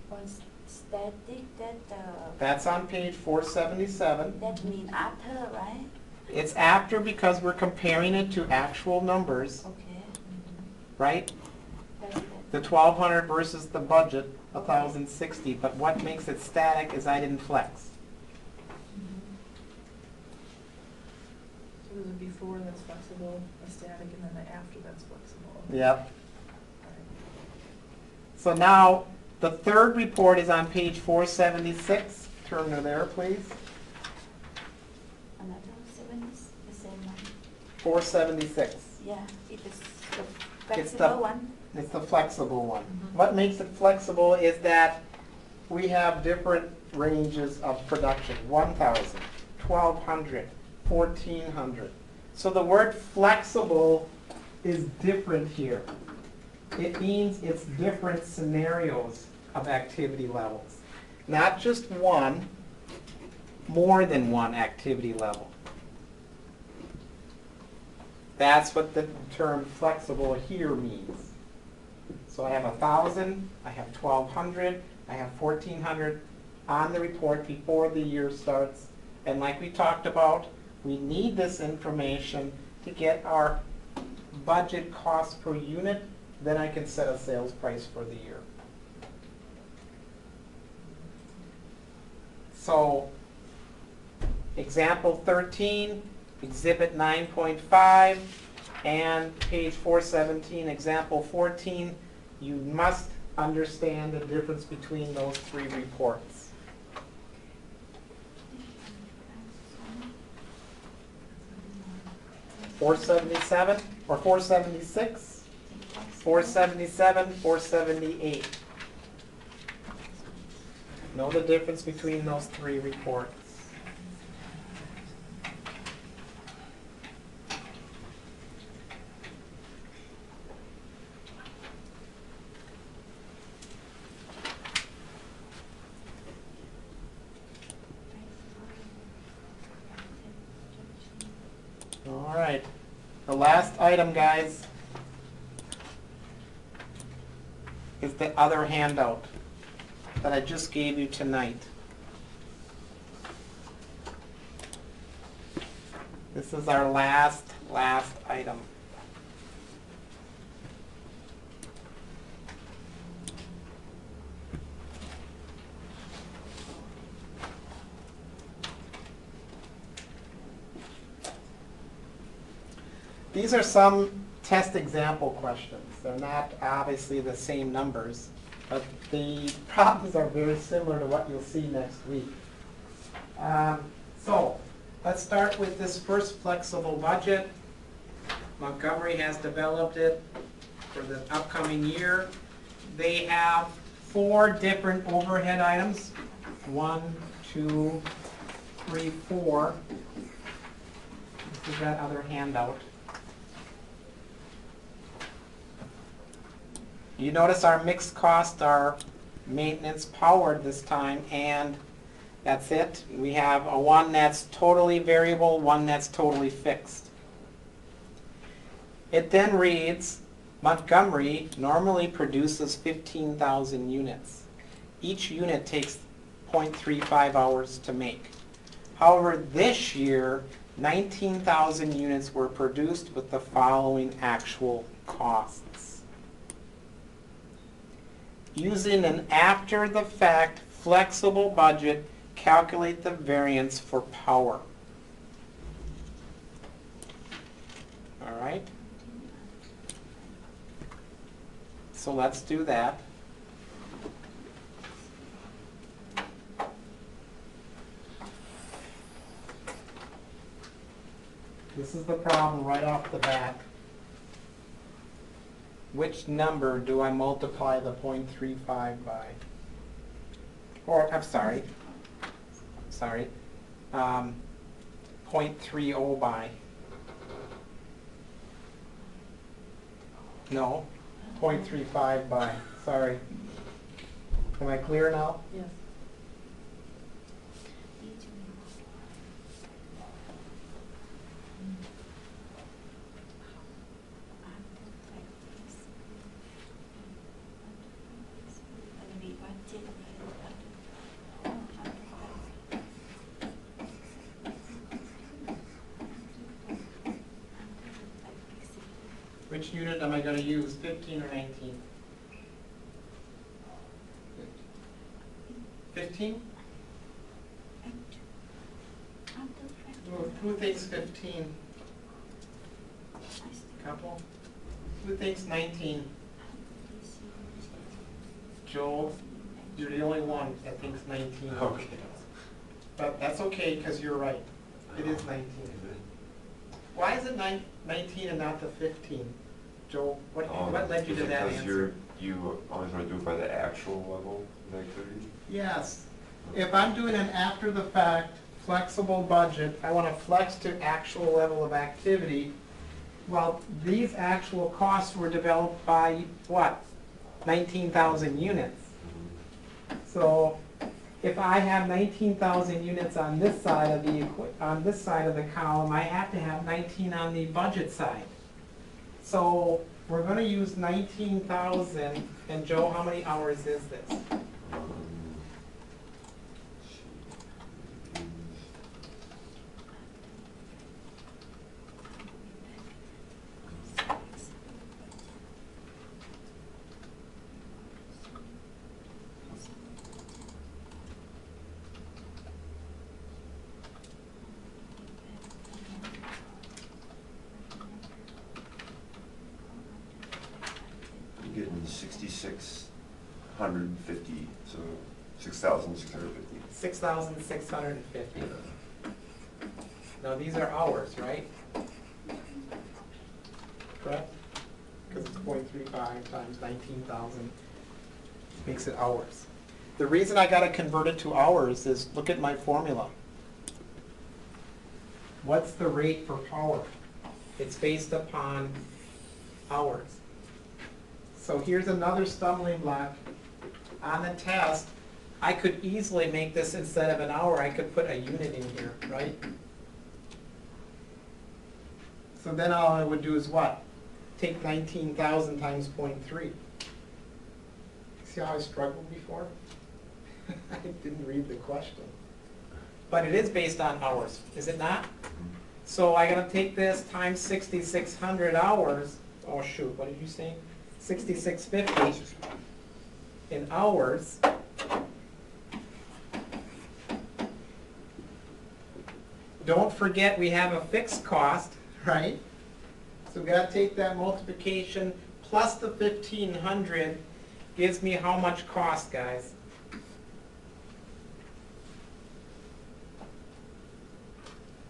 One static, that's on page 477. that mean after, right? It's after because we're comparing it to actual numbers, Okay. right? That's The 1,200 versus the budget, 1,060. But what makes it static is I didn't flex. So there's a before that's flexible, a static, and then the after that's flexible. Yep. Alright. So now, the third report is on page 476. Turn to there, please. another 7 is the same one. 476. Yeah, it is the It's the- flexible one. It's the flexible one. Mhm. What makes it flexible is that we have different ranges of production. 1,000, 1,200, 1,400. So the word flexible is different here. It means it's different scenarios of activity levels. Not just one, more than one activity level. That's what the term flexible here means. So I have 1,000, I have 1,200, I have 1,400 on the report before the year starts. And like we talked about, we need this information to get our budget cost per unit. Then I can set a sales price for the year. So, example 13, exhibit 9.5, and page 417, example 14, you must understand the difference between those three reports. 477 or 476, 477, 478. Know the difference between those three reports. last item, guys, is the other handout that I just gave you tonight. This is our last item. These are some test example questions. They're not obviously the same numbers, but the problems are very similar to what you'll see next week. So let's start with this first flexible budget. Montgomery has developed it for the upcoming year. They have 4 different overhead items. 1, 2, 3, 4. This is that other handout. You notice our mixed costs are maintenance powered this time, and that's it. We have a one that's totally variable, one that's totally fixed. It then reads, Montgomery normally produces 15,000 units. Each unit takes 0.35 hours to make. However, this year, 19,000 units were produced with the following actual costs. Using an after-the-fact flexible budget, calculate the variance for power. All right? So let's do that. This is the problem right off the bat. Which number do I multiply the 0.35 by? Or, I'm sorry, 0.30 by. No, 0.35 by, sorry. Am I clear now? Yes. Which unit am I going to use, 15 or 19? 15? Who thinks 15? Couple? Who thinks 19? Joel, you're the only one that thinks 19. Okay. But that's okay, because you're right. It is 19. Why is it 19 and not the 15? Joel, what led you to that answer? You always want to do it by the actual level of activity? Yes. If I'm doing an after-the-fact flexible budget, I want to flex to actual level of activity. Well, these actual costs were developed by what? 19,000 units. So if I have 19,000 units on this side of the column, I have to have 19 on the budget side. So we're going to use 19,000. And Joe, how many hours is this? You're getting 6,650, so 6,650. 6,650. Now these are hours, right? Correct? Because it's 0.35 times 19,000 makes it hours. The reason I got to convert it to hours is look at my formula. What's the rate for power? It's based upon hours. So here's another stumbling block. On the test, I could easily make this, instead of an hour, I could put a unit in here, right? So then all I would do is what? Take 19,000 times 0.3. See how I struggled before? I didn't read the question. But it is based on hours, is it not? So I gotta take this times 6,600 hours. Oh shoot, what did you say? 6,650 in hours. Don't forget we have a fixed cost, right? So we gotta take that multiplication plus the 1,500 gives me how much cost, guys?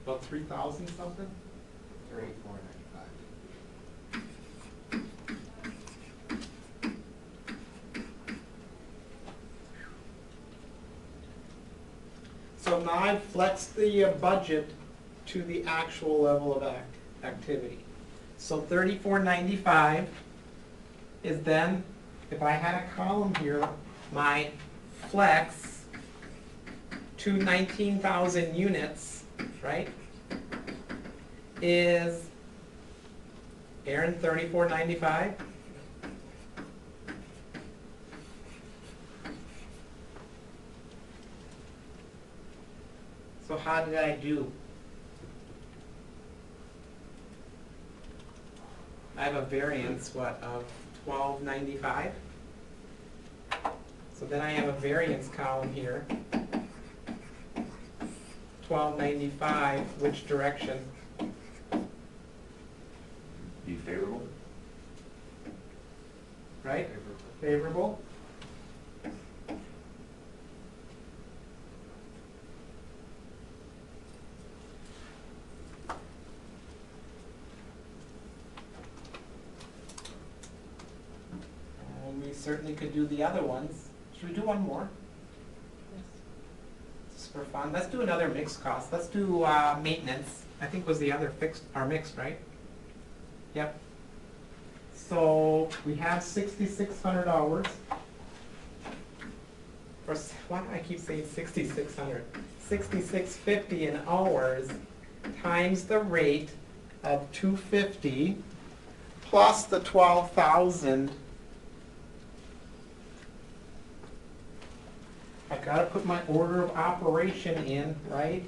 About 3,000 something? 34.95. So now I've flexed the budget to the actual level of activity. So 34.95 is then, if I had a column here, my flex to 19,000 units, right, is, Aaron, 34.95? So how did I do? I have a variance, what, of 12.95? So then I have a variance column here. 12.95, which direction? Be favorable? Right? Favorable. Favorable? And we certainly could do the other ones. Should we do one more? Yes. Just for fun. Let's do another mixed cost. Let's do maintenance. I think was the other fixed or mixed, right? Yep. So we have 6,600 hours. Why do I keep saying 6,600? 6,650 in hours times the rate of 250 plus the 12,000. I've got to put my order of operation in, right?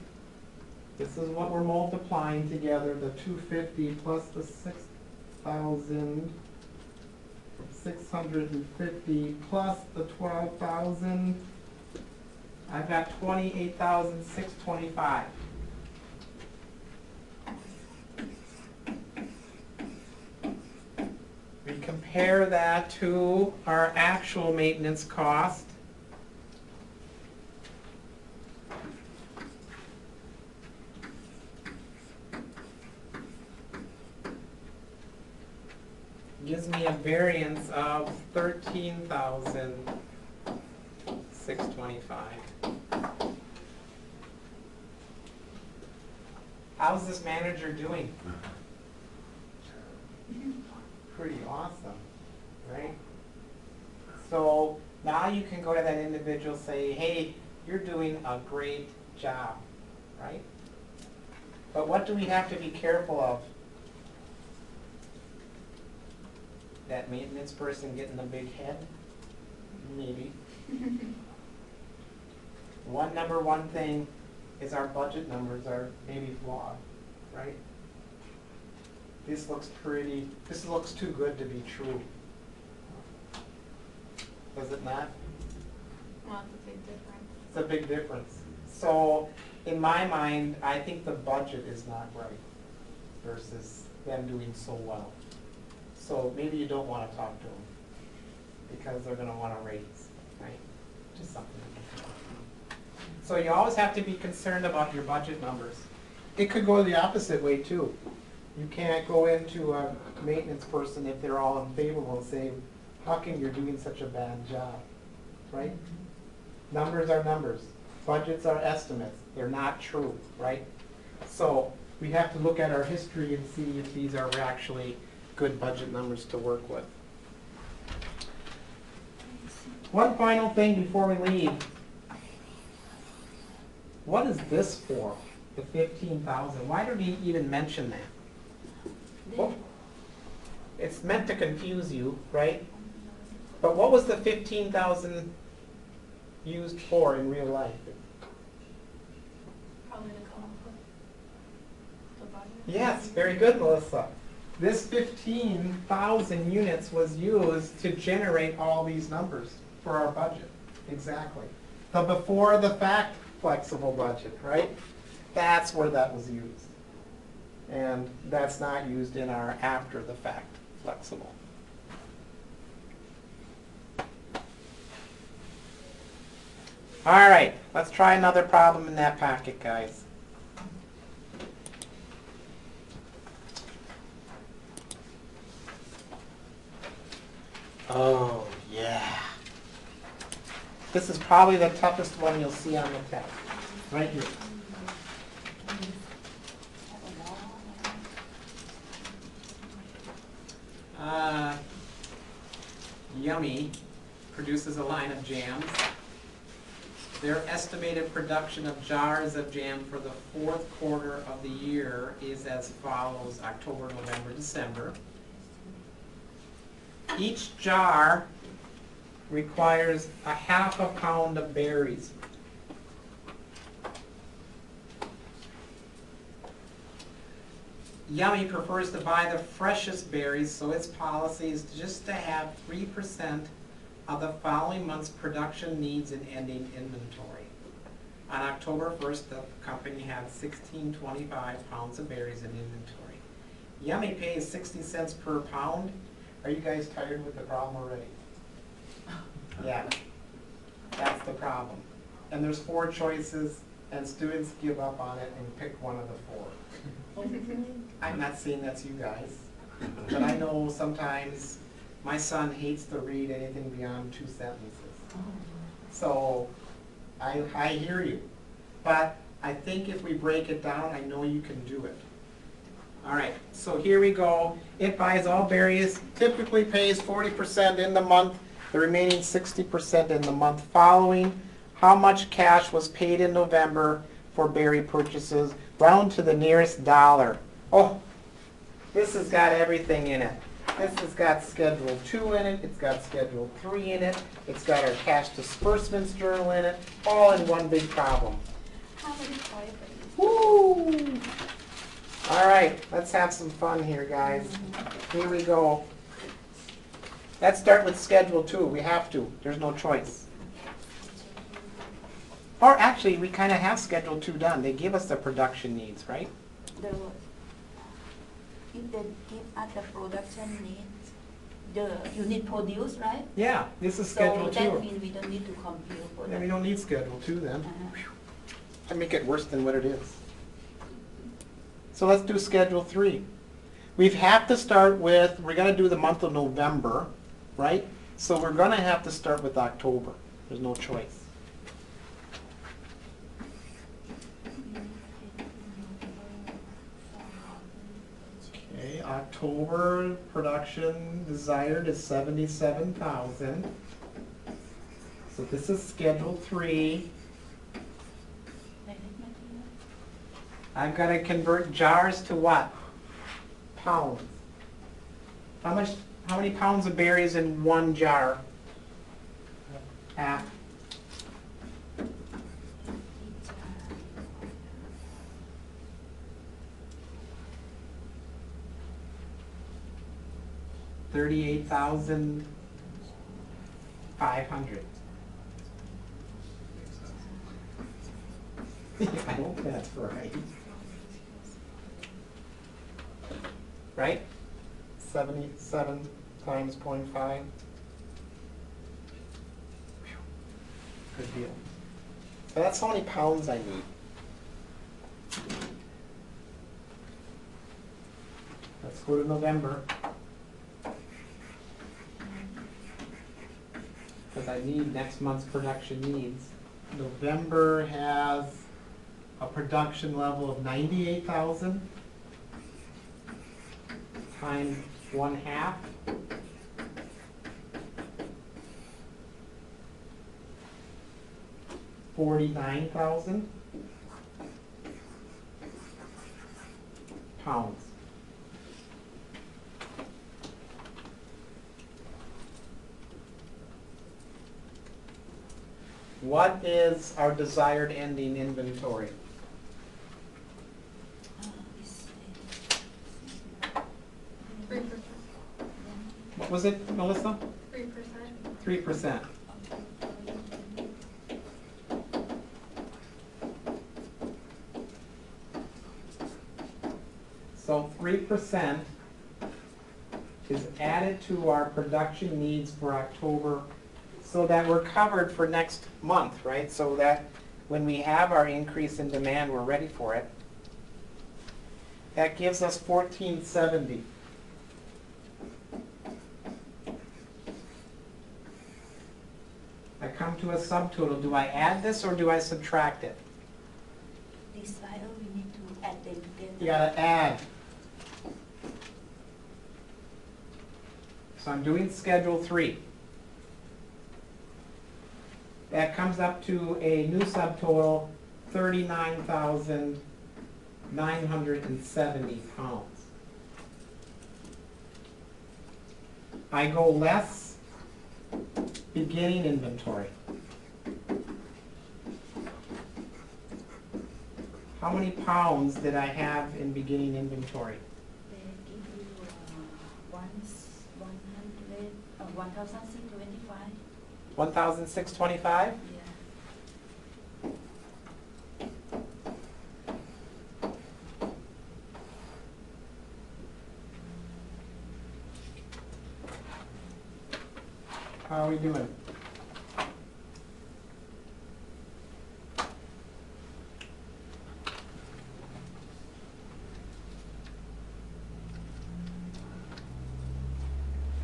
This is what we're multiplying together, the 250 plus the 6,650 plus the 12,000. I've got 28,625. We compare that to our actual maintenance cost. Gives me a variance of 13,625. How's this manager doing? Pretty awesome, right? So now you can go to that individual and say, hey, you're doing a great job, right? But what do we have to be careful of? That maintenance person getting a big head? Maybe. One thing is our budget numbers are maybe flawed, right? This looks too good to be true. Does it not? Well, it's a big difference. It's a big difference. So, in my mind, I think the budget is not right versus them doing so well. So maybe you don't want to talk to them because they're going to want a raise, right? Just something to think about. So you always have to be concerned about your budget numbers. It could go the opposite way too. You can't go into a maintenance person if they're all unfavorable and say, how come you're doing such a bad job, right? Numbers are numbers. Budgets are estimates. They're not true, right? So we have to look at our history and see if these are actually good budget numbers to work with. One final thing before we leave. What is this for, the 15,000? Why did we even mention that? Oh. It's meant to confuse you, right? But what was the 15,000 used for in real life? Probably to come up with the budget. Yes, very good, Melissa. This 15,000 units was used to generate all these numbers for our budget. Exactly. The before the fact flexible budget, right? That's where that was used. And that's not used in our after the fact flexible. All right, let's try another problem in that packet, guys. Oh, yeah. This is probably the toughest one you'll see on the test. Right here. Yummy produces a line of jams. Their estimated production of jars of jam for the fourth quarter of the year is as follows: October, November, December. Each jar requires a half a pound of berries. Yummy prefers to buy the freshest berries, so its policy is just to have 3% of the following month's production needs in ending inventory. On October 1st, the company had 1625 pounds of berries in inventory. Yummy pays 60 cents per pound. Are you guys tired with the problem already? Yeah, that's the problem. And there's 4 choices, and students give up on it and pick one of the 4. I'm not saying that's you guys, but I know sometimes my son hates to read anything beyond 2 sentences. So I hear you, but I think if we break it down, I know you can do it. All right, so here we go. It buys all berries, typically pays 40% in the month, the remaining 60% in the month following. How much cash was paid in November for berry purchases? Round to the nearest dollar. Oh, this has got everything in it. This has got Schedule 2 in it, it's got Schedule 3 in it, it's got our cash disbursements journal in it, all in one big problem. How many choices? Woo! All right, let's have some fun here, guys. Here we go. Let's start with Schedule 2. We have to. There's no choice. Or actually, we kind of have Schedule 2 done. They give us the production needs, right? If they give us the production needs, the unit produce, right? Yeah, this is Schedule 2. So that means we don't need to compute for Then that. we don't need Schedule 2 then. Uh-huh. I make it worse than what it is. So let's do Schedule 3. We have to start with, we're going to do the month of November, right? So we're going to have to start with October. There's no choice. Okay, October production desired is 77,000. So this is Schedule 3. I've got to convert jars to what? Pounds. How many pounds of berries in one jar? Half. $38,500. I hope that's right. Right? 77 times 0.5. Good deal. So that's how many pounds I need. Let's go to November. Because I need next month's production needs. November has a production level of 98,000 times 1/2. $49,000 pounds. What is our desired ending inventory? It's, 3%. What was it, Melissa? 3%. 3%. So 3% is added to our production needs for October so that we're covered for next month, right? So that when we have our increase in demand, we're ready for it. That gives us 1470. I come to a subtotal. Do I add this or do I subtract it? Decide, oh, we need to add them together. You gotta add. So I'm doing Schedule 3. That comes up to a new subtotal, 39,970 pounds. I go less beginning inventory. How many pounds did I have in beginning inventory? They give you 1,625. 1,625? Yeah. How are we doing?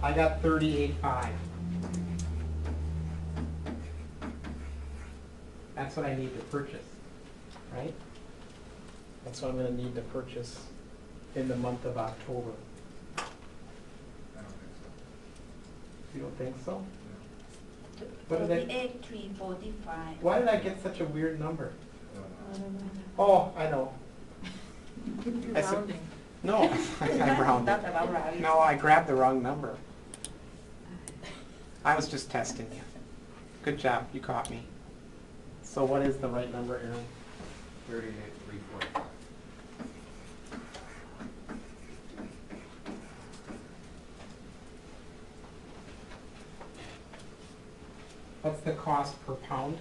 I got 38.5. That's what I need to purchase, right? That's what I'm gonna need to purchase in the month of October. I don't think so. You don't think so? No. What did I- 38,345. Why did I get such a weird number? I don't I know. don't know. Oh, I know. You're I said- rounding. No, I rounded. That's about right. No, I grabbed the wrong number. I was just testing you. Good job, you caught me. So what is the right number, Aaron? 38,345. What's the cost per pound?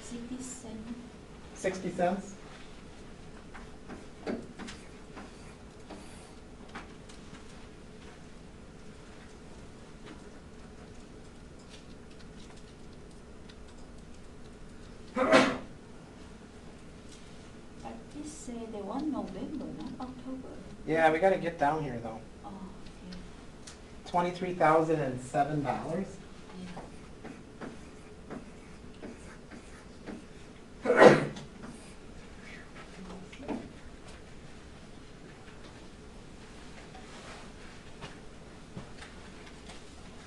60 cents. 60 cents? But this say they want November, not October. Yeah, we gotta get down here though. Oh, okay. $23,007. Yeah.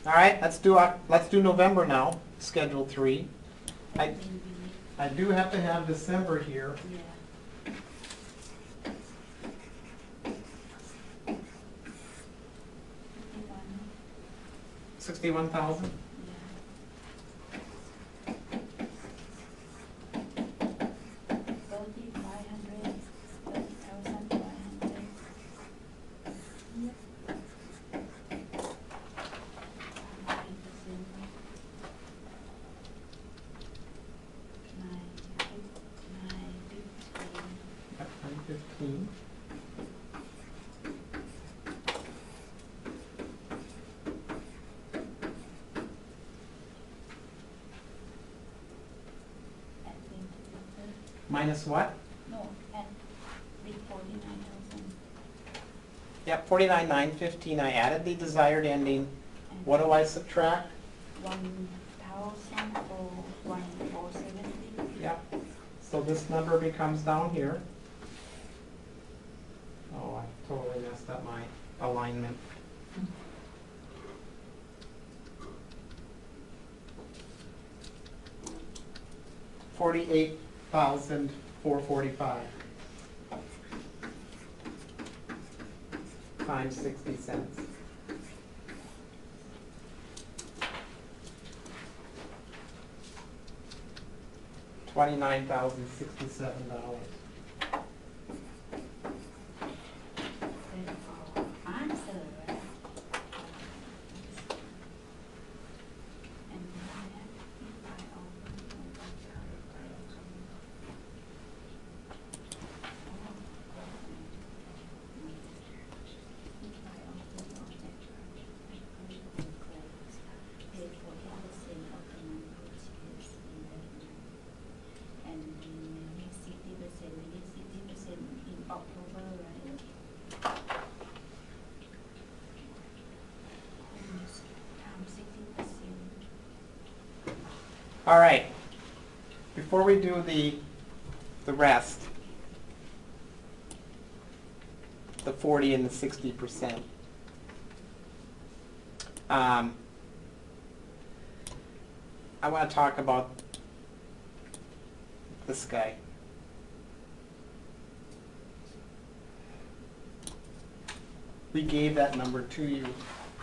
All right, let's do November now, Schedule 3. I Then we need, I do have to have December here. yeah. 61,000. Yeah. 30,500, 30,500. Yep. 9%. 9.15. Yep, 915. Add them together. Minus what? No, add the 49,000. Yep, 49,915. I added the desired ending. And What do I subtract? 1,000 or 1,470. Yep. So this number becomes down here. Oh, I totally messed up my alignment. $48,445 times 60 cents. $29,067. Answer, right? And if I open pay 40% of the money purchase in that month. And maybe 60%, we did 60% in October, right? Times 60%. All right. Before we do the rest, the 40 and the 60%. I want to talk about this guy. We gave that number to you,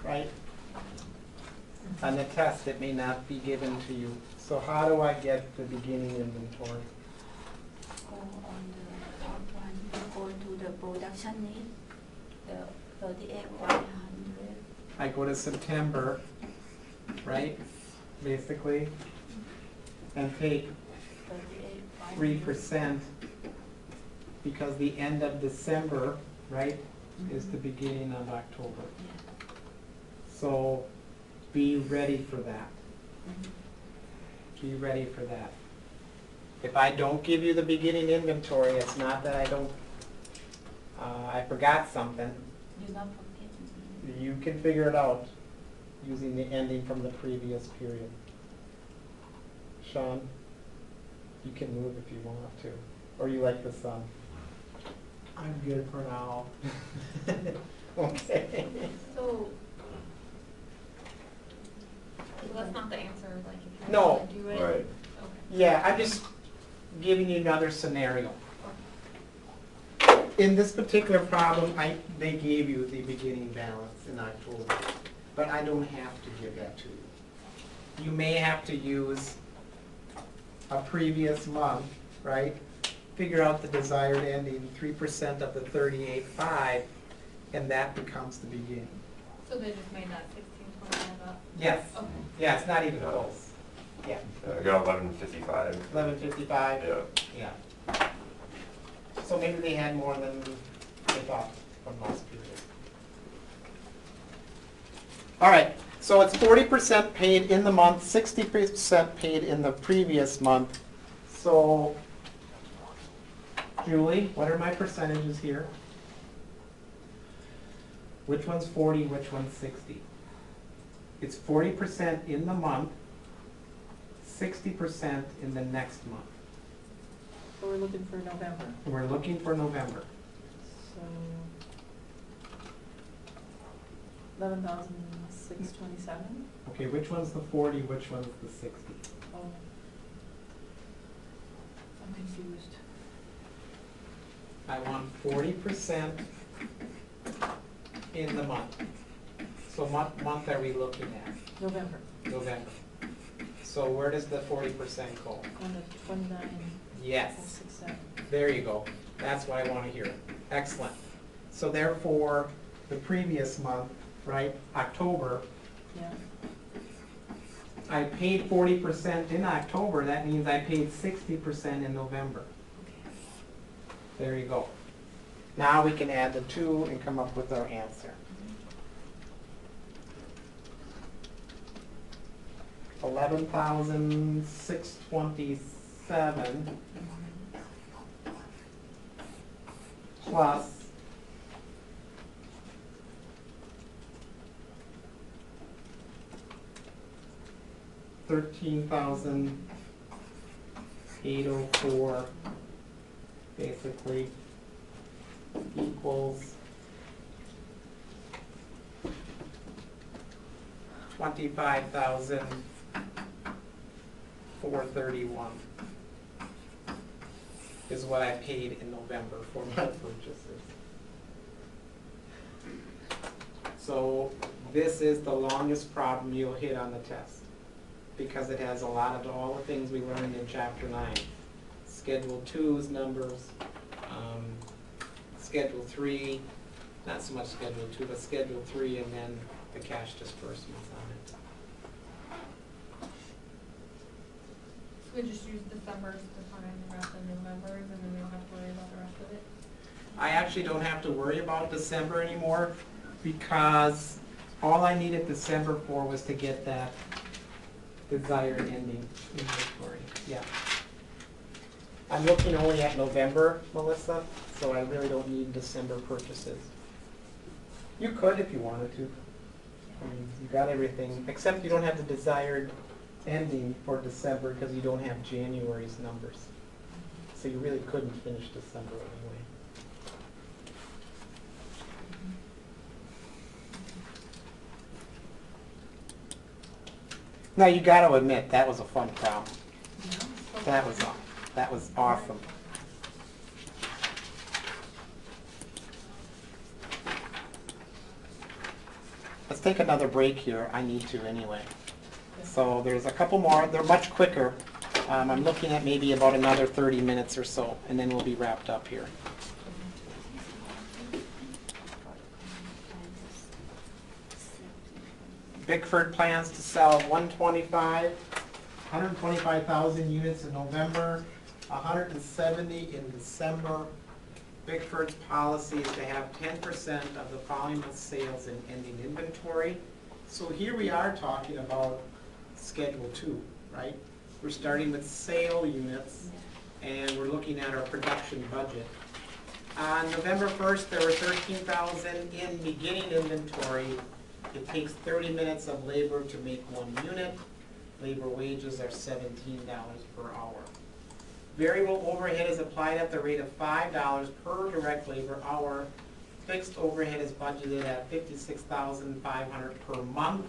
right? On the test, it may not be given to you. So how do I get the beginning inventory? Go on the top one, go to the production need, the 38,100. I go to September, right, basically, and take 3% because the end of December, right, is the beginning of October. So be ready for that. Be ready for that. If I don't give you the beginning inventory, it's not that I don't, I forgot something. You not forget. You can figure it out using the ending from the previous period. Sean, you can move if you want to, or you like the sun. I'm good for now. Okay. So that's not the answer, like if you No. want to do it? Right. Okay. Yeah, I'm just giving you another scenario. In this particular problem, they gave you the beginning balance in October, but I don't have to give that to you. You may have to use a previous month, right? Figure out the desired ending, 3% of the 38.5, and that becomes the beginning. So they just made that 16.5 up? Yes. Okay. Yeah, it's not even close. Yeah. I got 1155. 11.55. Yeah. Yeah. So maybe they had more than they thought from last period. All right, so it's 40% paid in the month, 60% paid in the previous month. So, Julie, what are my percentages here? Which one's 40, which one's 60? It's 40% in the month, 60% in the next month. So we're looking for November. We're looking for November. So 11,627. Okay, which one's the 40, which one's the 60? Oh, I'm confused. I want 40% in the month. So what month are we looking at? November November. So where does the 40% go? on the 29. Yes, 67. there you go. That's what I want to hear. Excellent. So therefore, the previous month, right, October, Yeah. I paid 40% in October. That means I paid 60% in November. There you go. Now we can add the two and come up with our answer. 11,627 plus 13,804 basically equals 25,431 is what I paid in November for my purchases. So this is the longest problem you'll hit on the test because it has a lot of all the things we learned in chapter 9. Schedule 2's numbers, Schedule 3, not so much Schedule 2, but Schedule 3, and then the cash disbursements on it. So we just use December's to find the rest of November's, and then we don't have to worry about the rest of it? I actually don't have to worry about December anymore because all I needed December for was to get that desired ending inventory. Yeah. I'm looking only at November, Melissa, so I really don't need December purchases. You could if you wanted to. I mean, you got everything, except you don't have the desired ending for December because you don't have January's numbers. So you really couldn't finish December anyway. Now you got to admit that was a fun problem. That was awesome. Let's take another break here. I need to anyway. So there's a couple more. They're much quicker. I'm looking at maybe about another 30 minutes or so, and then we'll be wrapped up here. Bickford plans to sell 125,000 units in November, 170 in December. Bickford's policy is to have 10% of the volume of sales in ending inventory. So here we are talking about Schedule 2, right? We're starting with sale units, and we're looking at our production budget. On November 1st, there were 13,000 in beginning inventory. It takes 30 minutes of labor to make 1 unit. Labor wages are $17 per hour. Variable overhead is applied at the rate of $5 per direct labor hour. Fixed overhead is budgeted at $56,500 per month.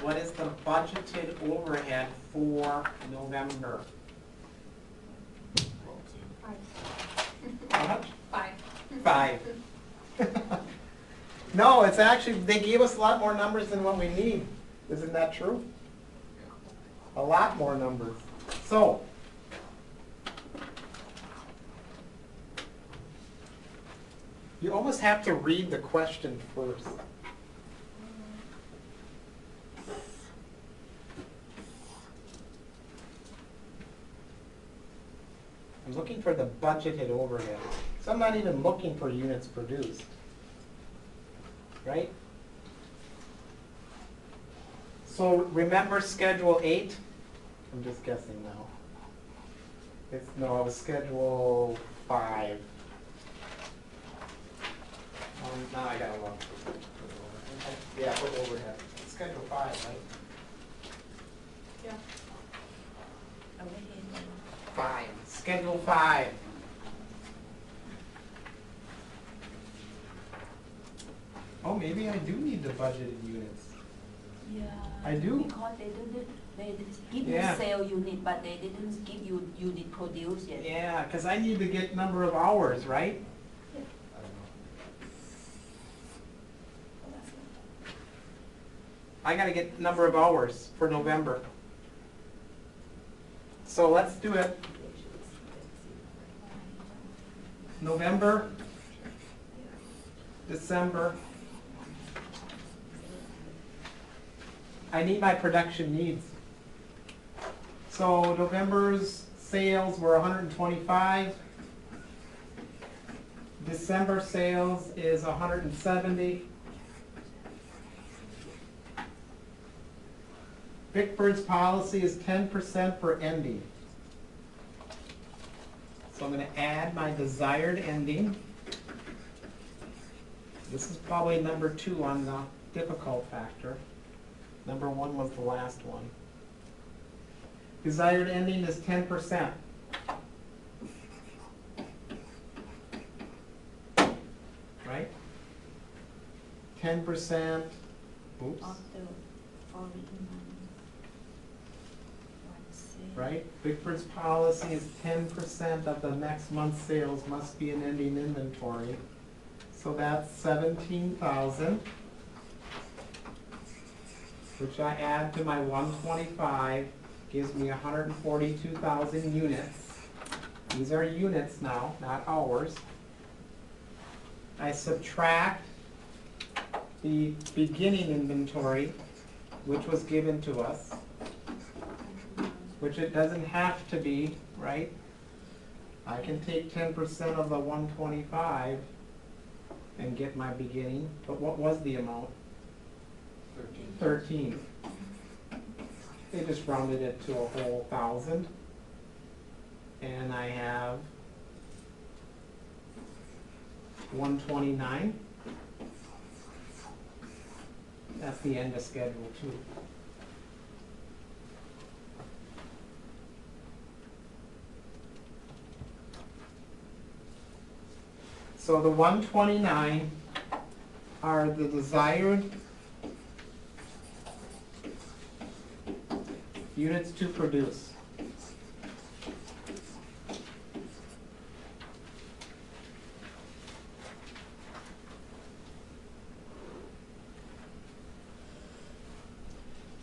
What is the budgeted overhead for November? How much? 5. 5. No, it's actually, they gave us a lot more numbers than what we need. Isn't that true? A lot more numbers. So, you almost have to read the question first. I'm looking for the budgeted overhead. So I'm not even looking for units produced. Right? So remember Schedule 8? I'm just guessing now. It was Schedule 5. Now I gotta look. Yeah, put overhead. Schedule 5, right? Yeah. 5. Schedule 5. Oh, maybe I do need the budgeted units. Yeah. I do. Because they give you Yeah. sale unit, but they didn't give you unit produced yet. Yeah, because I need to get number of hours, right? I gotta get number of hours for November. So let's do it. November, December. I need my production needs. So November's sales were 125. December sales is 170. Bickford's policy is 10% for ending. So I'm going to add my desired ending. This is probably number 2 on the difficult factor. Number 1 was the last one. Desired ending is 10%. Right? 10%. Oops. Of the foreign money. Right? Bickford's policy is 10% of the next month's sales must be in ending inventory. So that's 17,000, which I add to my 125, gives me 142,000 units. These are units now, not hours. I subtract the beginning inventory, which was given to us, which it doesn't have to be, right? I can take 10% of the 125 and get my beginning, but what was the amount? 13. They just rounded it to a whole 1,000. And I have 129. That's the end of schedule 2. So the 129 are the desired units to produce.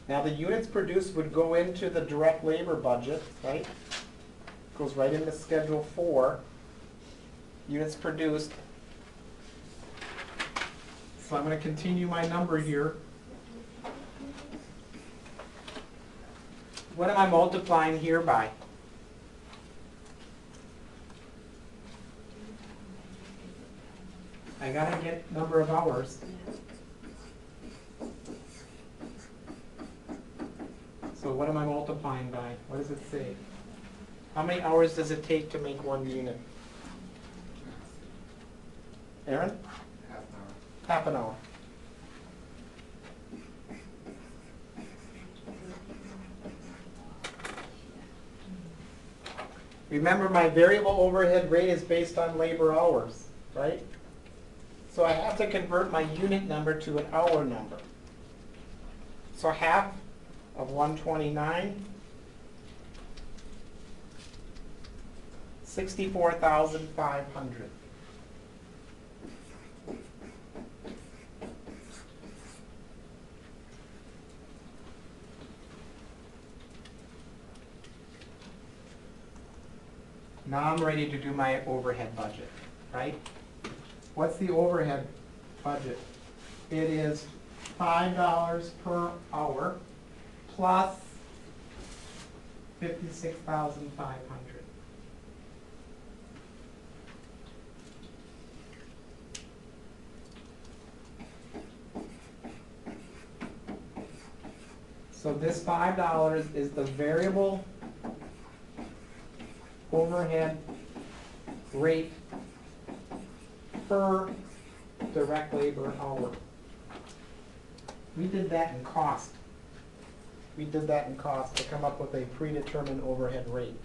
Now the units produced would go into the direct labor budget, right? Goes right into Schedule 4. Units produced. So I'm going to continue my number here. What am I multiplying here by? I got to get number of hours. So what am I multiplying by? What does it say? How many hours does it take to make one unit? Aaron? Half an hour. Half an hour. Remember, my variable overhead rate is based on labor hours, right? So I have to convert my unit number to an hour number. So half of 129, 64,500. Now I'm ready to do my overhead budget, right? What's the overhead budget? It is $5 per hour plus 56,500. So this $5 is the variable overhead rate per direct labor hour. We did that in cost. We did that in cost to come up with a predetermined overhead rate.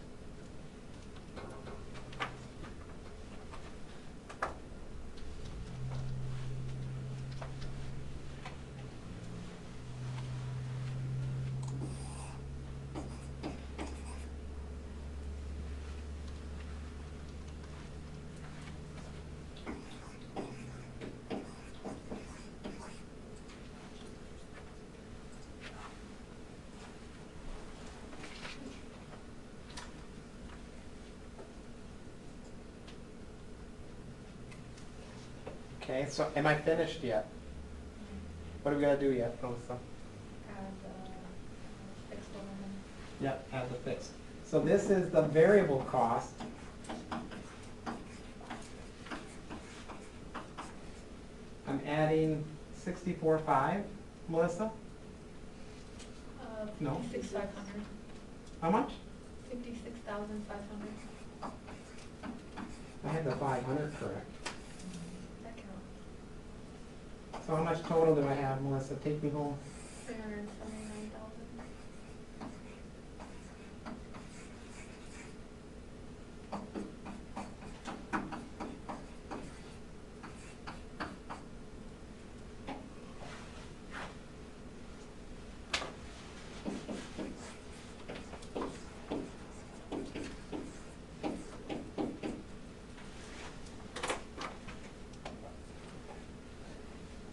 Okay, so am I finished yet? What do we gotta do yet, Melissa? Add fixed overhead. Yep, add the fixed. So this is the variable cost. I'm adding 64.5, Melissa? No. 56,500. How much? 56,500. I had the 500 correct. That counts. So how much total do I have, Melissa? Take me home. 379,000.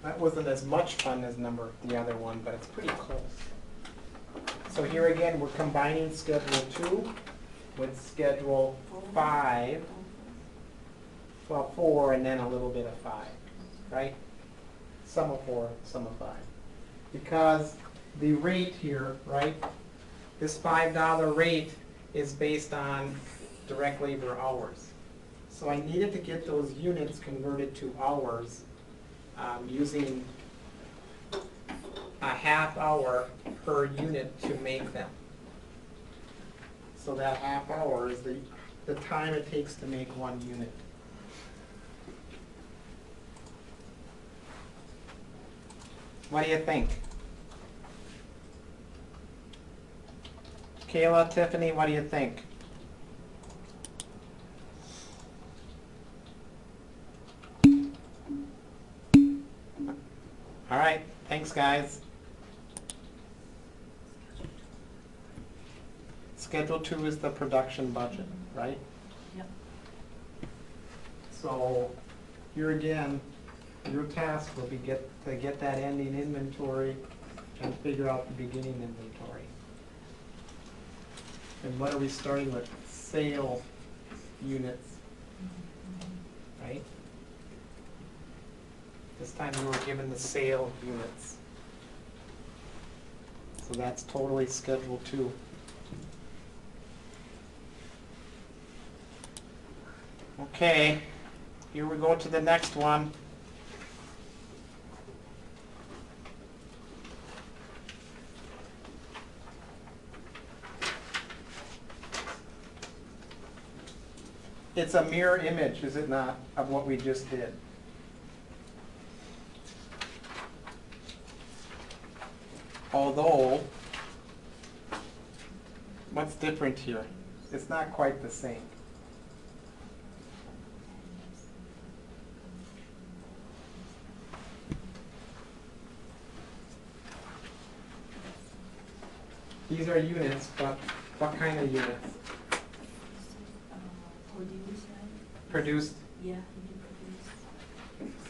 That wasn't as much fun as the other one, but it's pretty close. So here again, we're combining Schedule 2 with schedule 5, well, 4, and then a little bit of 5, right? Some of 4, some of 5. Because the rate here, right, this $5 rate is based on direct labor hours. So I needed to get those units converted to hours using a half hour per unit to make them. So that half hour is the time it takes to make one unit. What do you think? Kayla, Tiffany, what do you think? All right, thanks guys. Schedule 2 is the production budget, right? Yep. So here again, your task will be to get that ending inventory and figure out the beginning inventory. And what are we starting with? Sale units, right? This time we were given the sale units. So that's totally schedule 2. Okay, here we go to the next one. It's a mirror image, is it not, of what we just did? Although, what's different here? It's not quite the same. These are units, but what kind of units? Produce, right? Produced. Yeah, you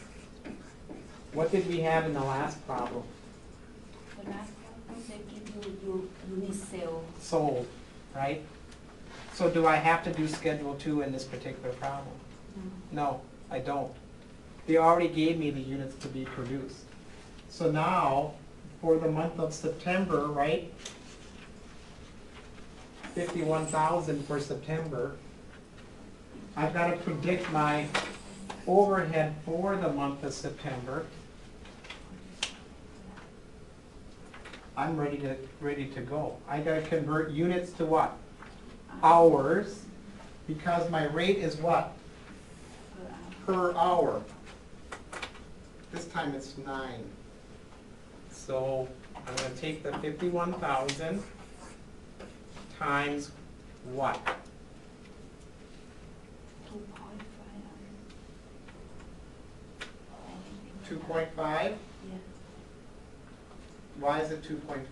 produce. What did we have in the last problem? The last one, they give you unit sale. Sold, right? So do I have to do schedule 2 in this particular problem? No, I don't. They already gave me the units to be produced. So now, for the month of September, right? 51,000 for September. I've got to predict my overhead for the month of September. I'm ready to go. I got to convert units to what? Hours, because my rate is what? Per hour. This time it's 9. So I'm going to take the 51,000 times what? 2.5? Yeah. Why is it 2.5?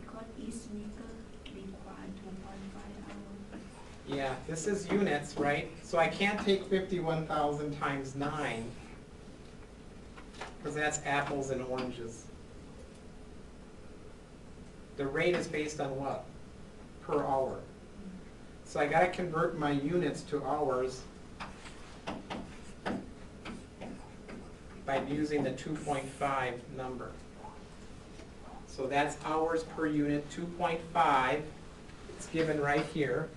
Because each sneaker require 2.5 hours. Yeah, this is units, right? So I can't take 51,000 times 9, because that's apples and oranges. The rate is based on what? Per hour. So I got to convert my units to hours by using the 2.5 number. So that's hours per unit, 2.5. It's given right here.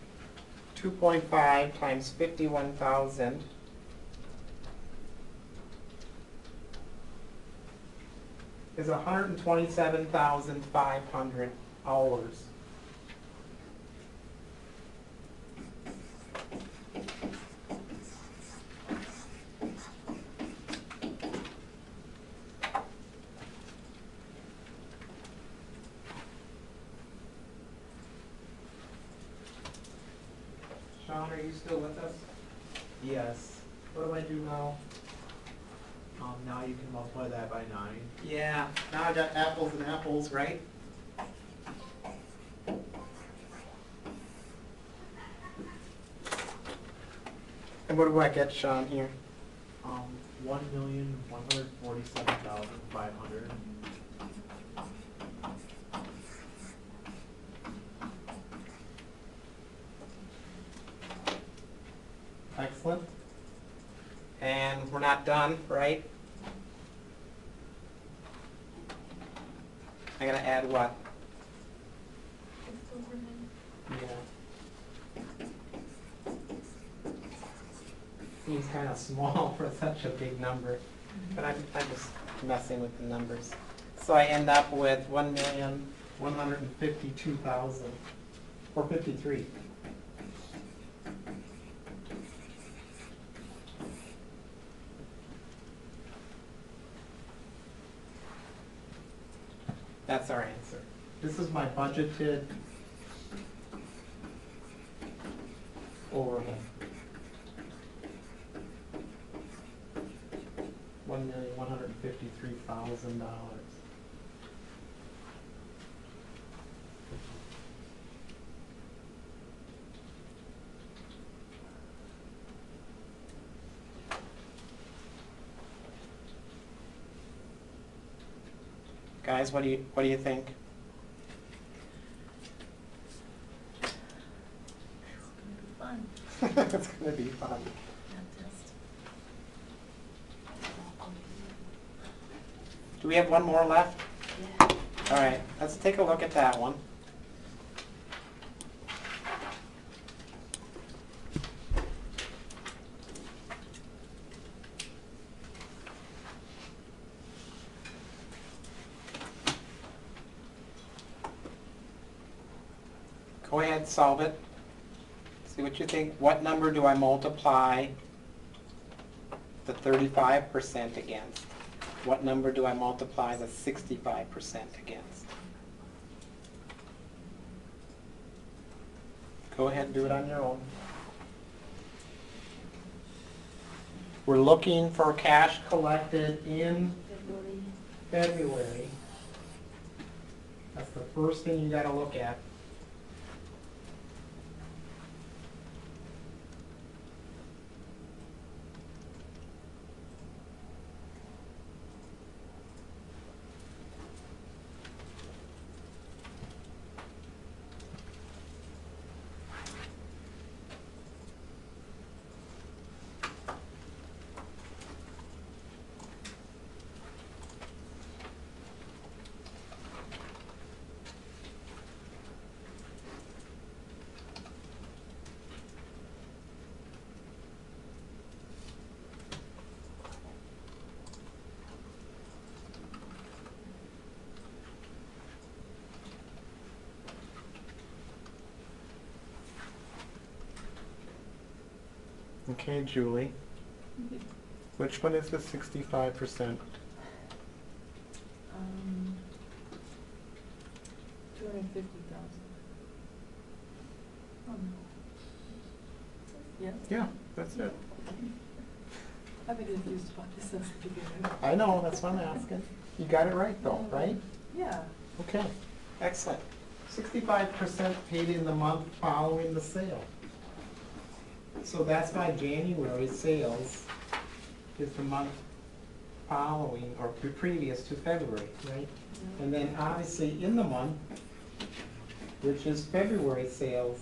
2.5 times 51,000 is 127,500 hours. Sean, are you still with us? Yes. What do I do now? Now you can multiply that by 9. Yeah, now I got apples and apples, right? And what do I get, Sean, here? 1,147,500. not done, right? I gotta add what? Fixed overhead. Yeah. Seems kind of small for such a big number, but I'm just messing with the numbers. So I end up with 1,152,000, or 53. That's our answer. This is my budgeted overhead. $1,153,000. Guys, what do you think? It's gonna be fun, It's gonna be fun. that test. Do we have one more left? Yeah. All right, let's take a look at that one. Go ahead, solve it. See what you think. What number do I multiply the 35% against? What number do I multiply the 65% against? Go ahead and do it on your own. We're looking for cash collected in February. That's the first thing you gotta look at. Okay, Julie. Which one is the 65%? 250,000. Oh, no. Yes? Yeah, that's it. I've been confused about this since the beginning. I know, that's what I'm asking. You got it right though, right? Yeah. Okay, excellent. 65% paid in the month following the sale. So that's my January sales is the month following or previous to February, right? And then obviously in the month, which is February sales,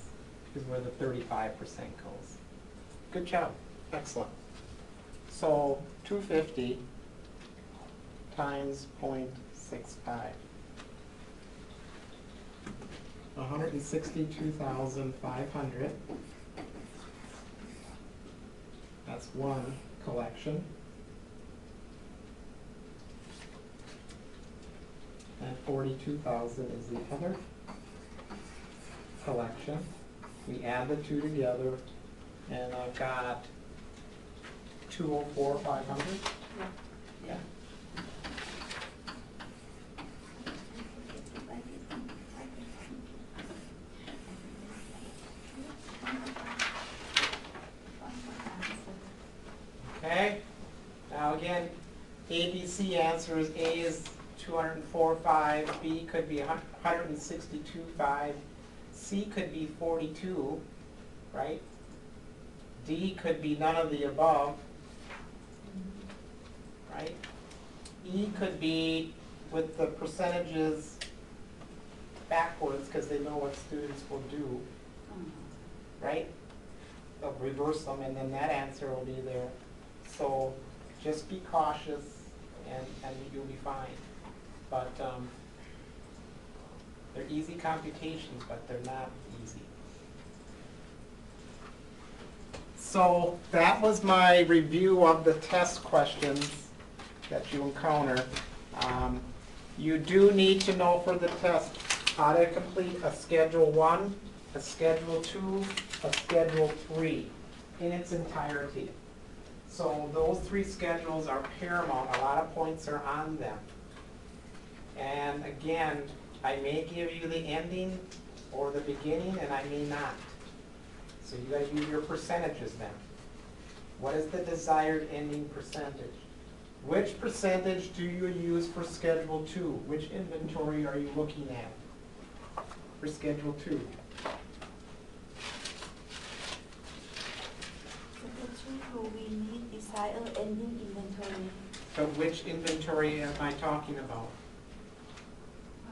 is where the 35% goes. Good job, excellent. So 250 times 0.65. 162,500. That's one collection. And 42,000 is the other collection. We add the two together, and I've got 204,500. Yeah. Okay. Now again, ABC answers A is 204.5, B could be 162.5, C could be 42, right? D could be none of the above, right? E could be with the percentages backwards because they know what students will do, right? They'll reverse them and then that answer will be there. So just be cautious and you'll be fine. But they're easy computations, but they're not easy. So that was my review of the test questions that you encounter. You do need to know for the test how to complete a Schedule 1, a Schedule 2, a Schedule 3 in its entirety. So those 3 schedules are paramount. A lot of points are on them. And again, I may give you the ending or the beginning, and I may not. So you guys use your percentages then. What is the desired ending percentage? Which percentage do you use for Schedule 2? Which inventory are you looking at for Schedule 2? We need desired ending inventory. So which inventory am I talking about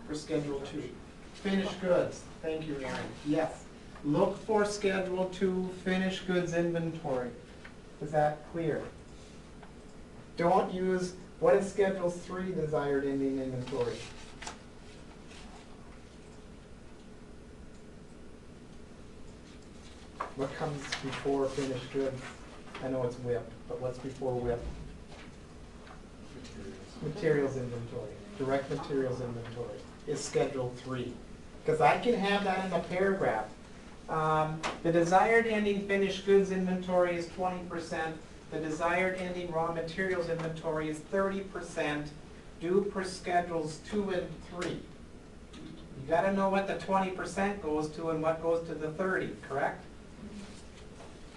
for Schedule 2? Finished goods. Thank you, Aaron. Yes. Look for Schedule 2 finished goods inventory. Is that clear? Don't use, what is Schedule 3 desired ending inventory? What comes before finished goods? I know it's WIP, but what's before WIP? Materials inventory. Direct materials inventory is Schedule 3. Because I can have that in a paragraph. The desired ending finished goods inventory is 20%. The desired ending raw materials inventory is 30%, due per Schedules 2 and 3. You got to know what the 20% goes to and what goes to the 30, correct?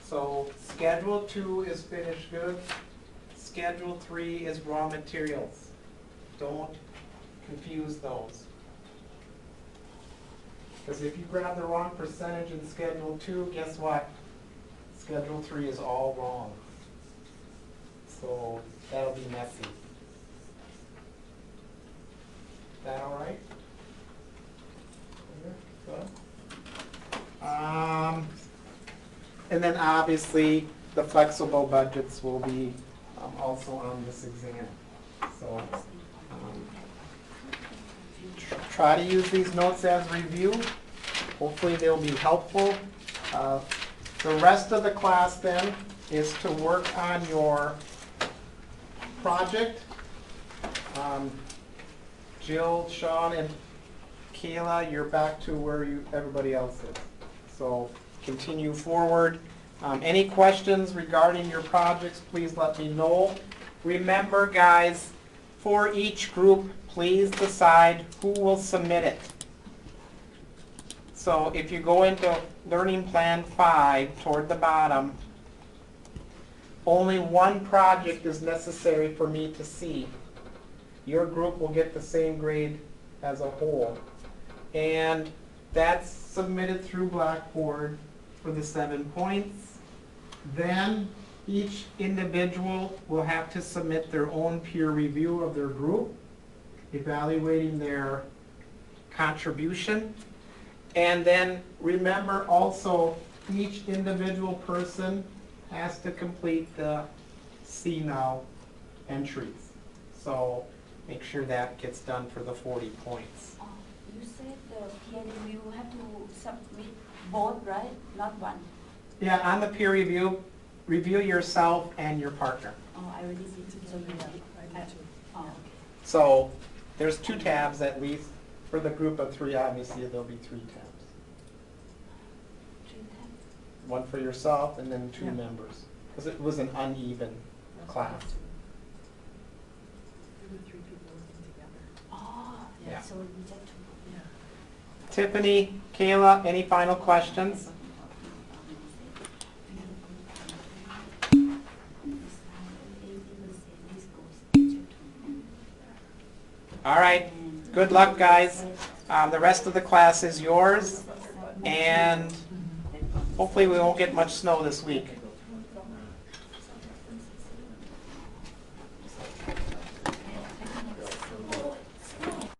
So Schedule 2 is finished goods. Schedule 3 is raw materials. Don't confuse those. Because if you grab the wrong percentage in Schedule 2, guess what? Schedule 3 is all wrong. So that'll be messy. Is that all right? Good. And then obviously the flexible budgets will be also on this exam. So try to use these notes as review. Hopefully they'll be helpful. The rest of the class then is to work on your project. Jill, Sean, and Kayla, you're back to where everybody else is. So continue forward. Any questions regarding your projects, please let me know. Remember, guys, for each group, please decide who will submit it. So if you go into Learning Plan 5 toward the bottom, only one project is necessary for me to see. Your group will get the same grade as a whole. And that's submitted through Blackboard for the 7 points. Then each individual will have to submit their own peer review of their group, evaluating their contribution. And then remember also, each individual person has to complete the See Now entries. So make sure that gets done for the 40 points. You said the peer review have to submit both, right? Not one. Yeah, on the peer review, review yourself and your partner. Oh, I already did it. So you did. I do too. Oh, okay. So there's 2 tabs at least. For the group of 3, obviously there'll be 3 tabs. 3 times. One for yourself and then 2 Yeah. members. Because it was an uneven class. There were 3 people working together. Oh, Yeah. so we need to. Yeah. Tiffany, Kayla, any final questions? All right, good luck, guys. The rest of the class is yours, and hopefully we won't get much snow this week.